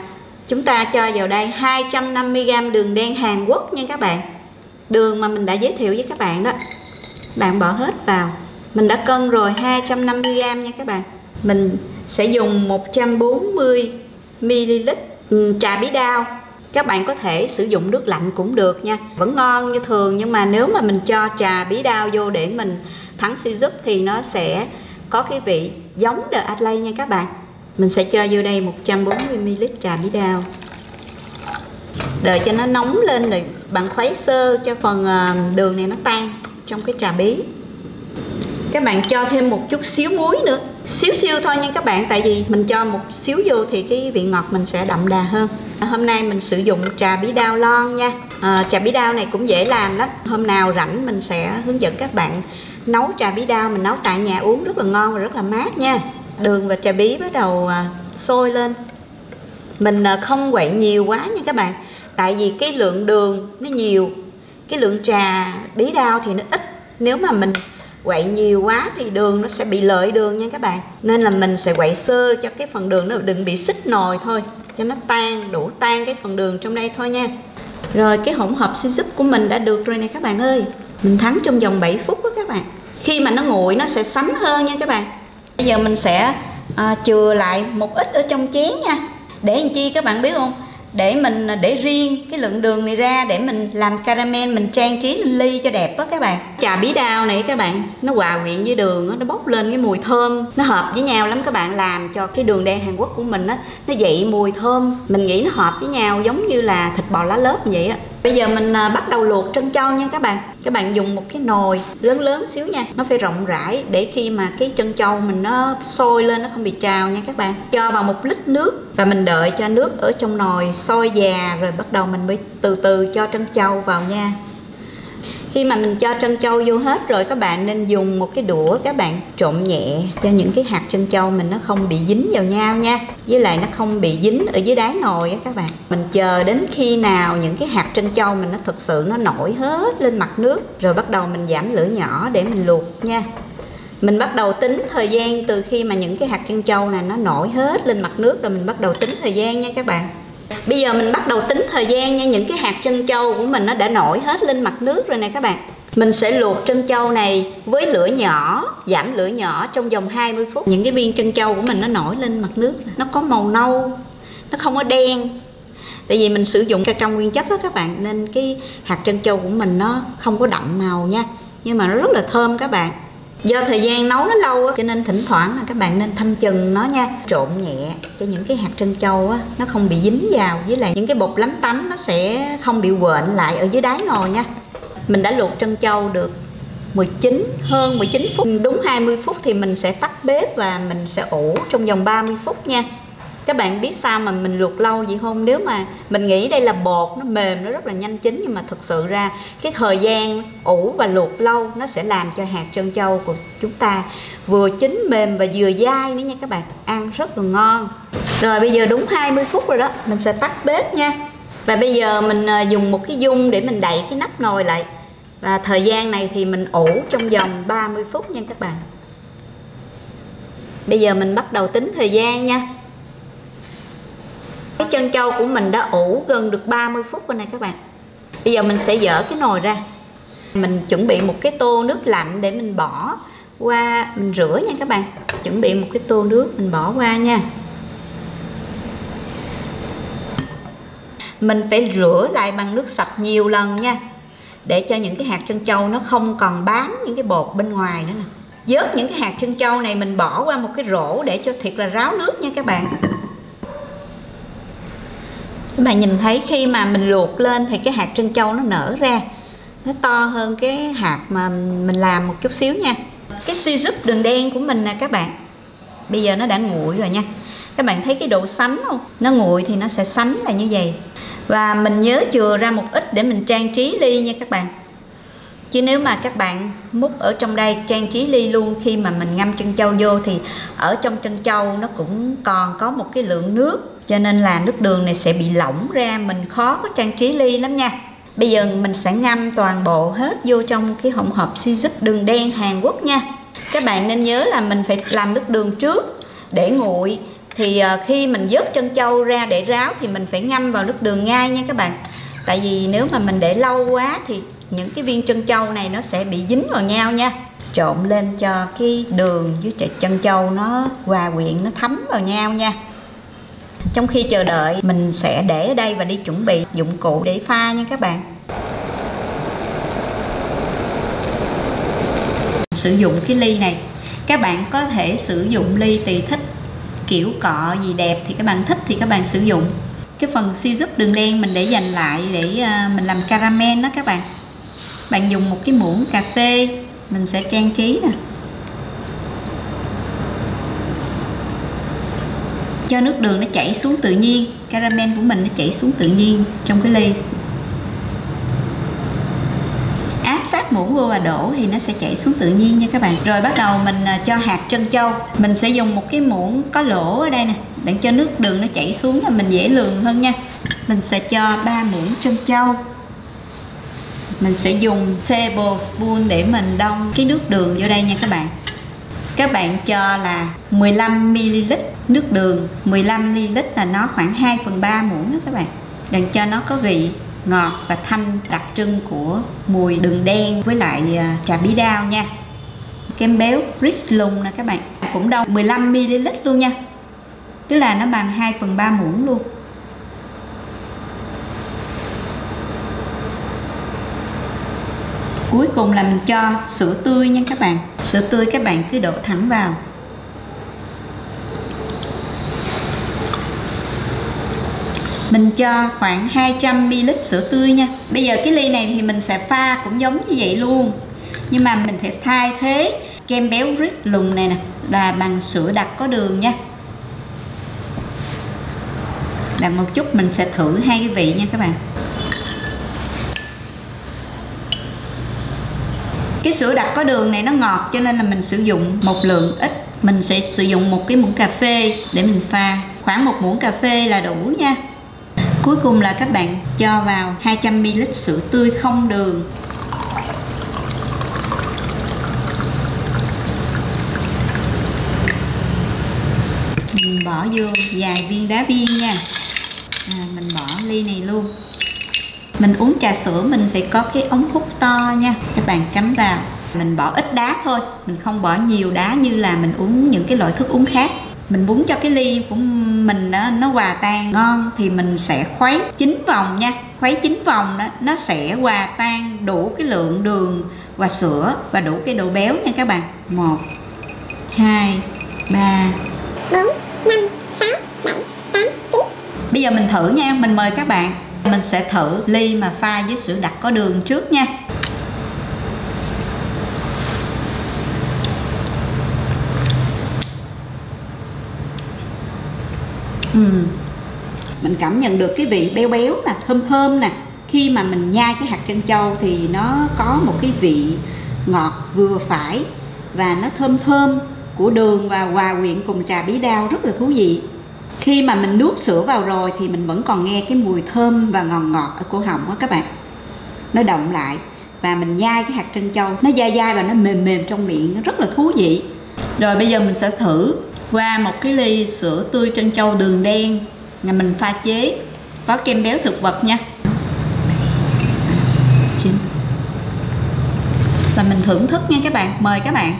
chúng ta cho vào đây 250g đường đen Hàn Quốc nha các bạn. Đường mà mình đã giới thiệu với các bạn đó. Bạn bỏ hết vào. Mình đã cân rồi 250g nha các bạn. Mình sẽ dùng 140ml trà bí đao. Các bạn có thể sử dụng nước lạnh cũng được nha, vẫn ngon như thường. Nhưng mà nếu mà mình cho trà bí đao vô để mình thắng syrup thì nó sẽ có cái vị giống The Adley nha các bạn. Mình sẽ cho vô đây 140ml trà bí đao. Đợi cho nó nóng lên rồi bạn khuấy sơ cho phần đường này nó tan trong cái trà bí. Các bạn cho thêm một chút xíu muối nữa, xíu xíu thôi nha các bạn. Tại vì mình cho một xíu vô thì cái vị ngọt mình sẽ đậm đà hơn. Hôm nay mình sử dụng trà bí đao lon nha. Trà bí đao này cũng dễ làm lắm. Hôm nào rảnh mình sẽ hướng dẫn các bạn nấu trà bí đao. Mình nấu tại nhà uống rất là ngon và rất là mát nha. Đường và trà bí bắt đầu sôi lên. Mình không quậy nhiều quá nha các bạn. Tại vì cái lượng đường nó nhiều, cái lượng trà bí đao thì nó ít. Nếu mà mình quậy nhiều quá thì đường nó sẽ bị lợi đường nha các bạn. Nên là mình sẽ quậy sơ cho cái phần đường nó đừng bị xích nồi thôi, cho nó tan, đủ tan cái phần đường trong đây thôi nha. Rồi cái hỗn hợp syrup của mình đã được rồi nè các bạn ơi. Mình thắng trong vòng 7 phút đó các bạn. Khi mà nó nguội nó sẽ sánh hơn nha các bạn. Bây giờ mình sẽ chừa lại một ít ở trong chén nha. Để làm chi các bạn biết không? Để mình để riêng cái lượng đường này ra để mình làm caramel, mình trang trí lên ly cho đẹp đó các bạn. Trà bí đao này các bạn, nó hòa quyện với đường, nó bốc lên cái mùi thơm, nó hợp với nhau lắm các bạn. Làm cho cái đường đen Hàn Quốc của mình nó dậy mùi thơm. Mình nghĩ nó hợp với nhau giống như là thịt bò lá lốt như vậy đó. Bây giờ mình bắt đầu luộc trân châu nha các bạn. Các bạn dùng một cái nồi lớn lớn xíu nha. Nó phải rộng rãi để khi mà cái trân châu mình nó sôi lên nó không bị trào nha các bạn. Cho vào 1 lít nước và mình đợi cho nước ở trong nồi sôi già rồi bắt đầu mình mới từ từ cho trân châu vào nha. Khi mà mình cho trân châu vô hết rồi các bạn nên dùng một cái đũa các bạn trộn nhẹ cho những cái hạt trân châu mình nó không bị dính vào nhau nha. Với lại nó không bị dính ở dưới đáy nồi á các bạn. Mình chờ đến khi nào những cái hạt trân châu mình nó thực sự nó nổi hết lên mặt nước rồi bắt đầu mình giảm lửa nhỏ để mình luộc nha. Mình bắt đầu tính thời gian từ khi mà những cái hạt trân châu này nó nổi hết lên mặt nước rồi mình bắt đầu tính thời gian nha các bạn. Bây giờ mình bắt đầu tính thời gian nha. Những cái hạt trân châu của mình nó đã nổi hết lên mặt nước rồi nè các bạn. Mình sẽ luộc trân châu này với lửa nhỏ, giảm lửa nhỏ trong vòng 20 phút. Những cái viên trân châu của mình nó nổi lên mặt nước, nó có màu nâu, nó không có đen. Tại vì mình sử dụng cacao nguyên chất đó các bạn, nên cái hạt trân châu của mình nó không có đậm màu nha. Nhưng mà nó rất là thơm các bạn. Do thời gian nấu nó lâu á, cho nên thỉnh thoảng là các bạn nên thăm chừng nó nha. Trộn nhẹ cho những cái hạt trân châu á, nó không bị dính vào. Với lại những cái bột lắm tấm nó sẽ không bị quện lại ở dưới đáy nồi nha. Mình đã luộc trân châu được hơn 19 phút. Đúng 20 phút thì mình sẽ tắt bếp và mình sẽ ủ trong vòng 30 phút nha. Các bạn biết sao mà mình luộc lâu vậy không? Nếu mà mình nghĩ đây là bột, nó mềm, nó rất là nhanh chín. Nhưng mà thực sự ra cái thời gian ủ và luộc lâu nó sẽ làm cho hạt trân châu của chúng ta vừa chín mềm và vừa dai nữa nha các bạn. Ăn rất là ngon. Rồi bây giờ đúng 20 phút rồi đó. Mình sẽ tắt bếp nha. Và bây giờ mình dùng một cái dung để mình đậy cái nắp nồi lại. Và thời gian này thì mình ủ trong vòng 30 phút nha các bạn. Bây giờ mình bắt đầu tính thời gian nha. Cái trân châu của mình đã ủ gần được 30 phút rồi này các bạn. Bây giờ mình sẽ dỡ cái nồi ra. Mình chuẩn bị một cái tô nước lạnh để mình bỏ qua, mình rửa nha các bạn. Chuẩn bị một cái tô nước mình bỏ qua nha. Mình phải rửa lại bằng nước sạch nhiều lần nha, để cho những cái hạt trân châu nó không còn bám những cái bột bên ngoài nữa nè. Vớt những cái hạt trân châu này mình bỏ qua một cái rổ để cho thiệt là ráo nước nha các bạn. Các bạn nhìn thấy khi mà mình luộc lên thì cái hạt trân châu nó nở ra, nó to hơn cái hạt mà mình làm một chút xíu nha. Cái syrup đường đen của mình nè các bạn, bây giờ nó đã nguội rồi nha. Các bạn thấy cái độ sánh không? Nó nguội thì nó sẽ sánh là như vậy. Và mình nhớ chừa ra một ít để mình trang trí ly nha các bạn. Chứ nếu mà các bạn múc ở trong đây trang trí ly luôn, khi mà mình ngâm trân châu vô thì ở trong trân châu nó cũng còn có một cái lượng nước, cho nên là nước đường này sẽ bị lỏng ra, mình khó có trang trí ly lắm nha. Bây giờ mình sẽ ngâm toàn bộ hết vô trong cái hỗn hợp syrup đường đen Hàn Quốc nha. Các bạn nên nhớ là mình phải làm nước đường trước để nguội. Thì khi mình vớt trân châu ra để ráo thì mình phải ngâm vào nước đường ngay nha các bạn. Tại vì nếu mà mình để lâu quá thì những cái viên trân châu này nó sẽ bị dính vào nhau nha. Trộn lên cho cái đường với trân châu nó hòa quyện, nó thấm vào nhau nha. Trong khi chờ đợi mình sẽ để ở đây và đi chuẩn bị dụng cụ để pha nha các bạn. Sử dụng cái ly này, các bạn có thể sử dụng ly tùy thích, kiểu cọ gì đẹp thì các bạn thích thì các bạn sử dụng. Cái phần syrup đường đen mình để dành lại để mình làm caramel đó các bạn. Bạn dùng một cái muỗng cà phê, mình sẽ trang trí nè. Cho nước đường nó chảy xuống tự nhiên, caramel của mình nó chảy xuống tự nhiên trong cái ly. Áp sát muỗng vô và đổ thì nó sẽ chảy xuống tự nhiên nha các bạn. Rồi bắt đầu mình cho hạt trân châu. Mình sẽ dùng một cái muỗng có lỗ ở đây nè, để cho nước đường nó chảy xuống là mình dễ lường hơn nha. Mình sẽ cho 3 muỗng trân châu. Mình sẽ dùng tablespoon để mình đong cái nước đường vô đây nha các bạn. Các bạn cho là 15ml nước đường. 15ml là nó khoảng 2/3 muỗng đó các bạn. Để cho nó có vị ngọt và thanh đặc trưng của mùi đường đen với lại trà bí đao nha. Kem béo Rich Lùng nè các bạn, cũng đong 15ml luôn nha. Tức là nó bằng 2/3 muỗng luôn. Cuối cùng là mình cho sữa tươi nha các bạn. Sữa tươi các bạn cứ đổ thẳng vào. Mình cho khoảng 200ml sữa tươi nha. Bây giờ cái ly này thì mình sẽ pha cũng giống như vậy luôn, nhưng mà mình sẽ thay thế kem béo Rich Lùng này nè là bằng sữa đặc có đường nha. Làm một chút mình sẽ thử hai cái vị nha các bạn. Cái sữa đặc có đường này nó ngọt cho nên là mình sử dụng một lượng ít. Mình sẽ sử dụng một cái muỗng cà phê để mình pha. Khoảng 1 muỗng cà phê là đủ nha. Cuối cùng là các bạn cho vào 200ml sữa tươi không đường. Mình bỏ vô vài viên đá viên nha. Mình bỏ ly này luôn. Mình uống trà sữa mình phải có cái ống hút to nha. Các bạn cắm vào. Mình bỏ ít đá thôi, mình không bỏ nhiều đá như là mình uống những cái loại thức uống khác. Mình muốn cho cái ly của mình nó hòa tan ngon thì mình sẽ khuấy 9 vòng nha. Khuấy 9 vòng đó nó sẽ hòa tan đủ cái lượng đường và sữa và đủ cái độ béo nha các bạn. 1 2 3 4 5 6 7 8 9. Bây giờ mình thử nha, mình mời các bạn. Mình sẽ thử ly mà pha với sữa đặc có đường trước nha. Mình cảm nhận được cái vị béo béo nè, thơm thơm nè. Khi mà mình nhai cái hạt trân châu thì nó có một cái vị ngọt vừa phải và nó thơm thơm của đường và hòa quyện cùng trà bí đao rất là thú vị. Khi mà mình nuốt sữa vào rồi thì mình vẫn còn nghe cái mùi thơm và ngọt ngọt ở cổ họng đó các bạn. Nó đọng lại và mình nhai cái hạt trân châu, nó dai dai và nó mềm mềm trong miệng, nó rất là thú vị. Rồi bây giờ mình sẽ thử qua một cái ly sữa tươi trân châu đường đen mà mình pha chế, có kem béo thực vật nha. và mình thưởng thức nha các bạn. Mời các bạn.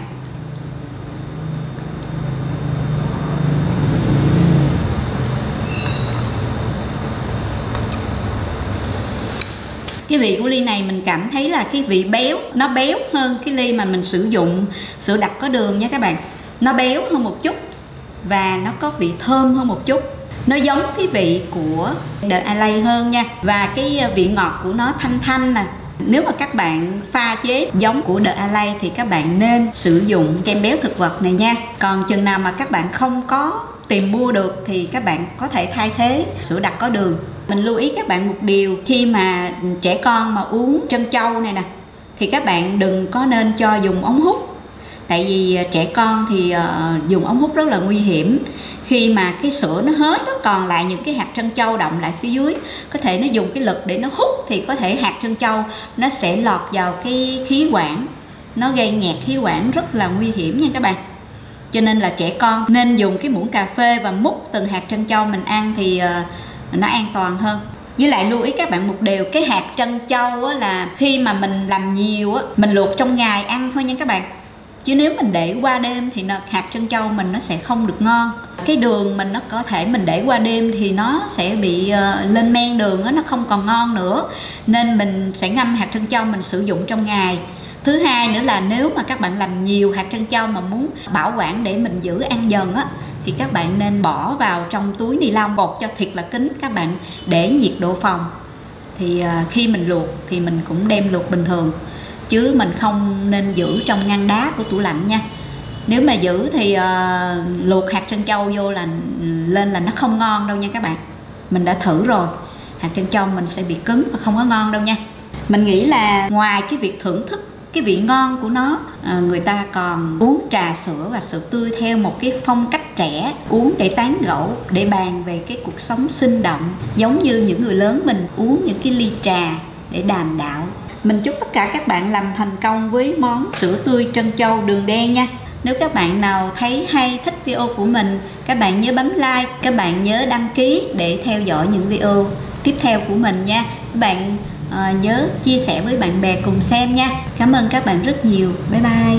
Cái vị của ly này mình cảm thấy là cái vị béo, nó béo hơn cái ly mà mình sử dụng sữa đặc có đường nha các bạn. Nó béo hơn một chút và nó có vị thơm hơn một chút. Nó giống cái vị của The Island hơn nha. Và cái vị ngọt của nó thanh thanh nè. Nếu mà các bạn pha chế giống của The Island thì các bạn nên sử dụng kem béo thực vật này nha. Còn chừng nào mà các bạn không có tìm mua được thì các bạn có thể thay thế sữa đặc có đường. Mình lưu ý các bạn một điều, khi mà trẻ con mà uống trân châu này nè thì các bạn đừng có nên cho dùng ống hút. Tại vì trẻ con thì dùng ống hút rất là nguy hiểm. Khi mà cái sữa nó hết, nó còn lại những cái hạt trân châu đọng lại phía dưới, có thể nó dùng cái lực để nó hút thì có thể hạt trân châu nó sẽ lọt vào cái khí quản, nó gây nghẹt khí quản, rất là nguy hiểm nha các bạn. Cho nên là trẻ con nên dùng cái muỗng cà phê và múc từng hạt trân châu mình ăn thì nó an toàn hơn. Với lại lưu ý các bạn một điều, cái hạt trân châu á, là khi mà mình làm nhiều á, mình luộc trong ngày ăn thôi nha các bạn. Chứ nếu mình để qua đêm thì hạt trân châu mình nó sẽ không được ngon. Cái đường mình nó có thể mình để qua đêm thì nó sẽ bị lên men đường á, nó không còn ngon nữa. Nên mình sẽ ngâm hạt trân châu mình sử dụng trong ngày. Thứ hai nữa là nếu mà các bạn làm nhiều hạt trân châu mà muốn bảo quản để mình giữ ăn dần á, thì các bạn nên bỏ vào trong túi ni lông bột cho thiệt là kín, các bạn để nhiệt độ phòng. Thì khi mình luộc thì mình cũng đem luộc bình thường, chứ mình không nên giữ trong ngăn đá của tủ lạnh nha. Nếu mà giữ thì luộc hạt trân châu vô là lên là nó không ngon đâu nha các bạn. Mình đã thử rồi, hạt trân châu mình sẽ bị cứng và không có ngon đâu nha. Mình nghĩ là ngoài cái việc thưởng thức cái vị ngon của nó, người ta còn uống trà sữa và sữa tươi theo một cái phong cách trẻ, uống để tán gẫu, để bàn về cái cuộc sống sinh động, giống như những người lớn mình uống những cái ly trà để đàm đạo. Mình chúc tất cả các bạn làm thành công với món sữa tươi trân châu đường đen nha. Nếu các bạn nào thấy hay, thích video của mình, các bạn nhớ bấm like, các bạn nhớ đăng ký để theo dõi những video tiếp theo của mình nha. Các bạn nhớ chia sẻ với bạn bè cùng xem nha. Cảm ơn các bạn rất nhiều. Bye bye.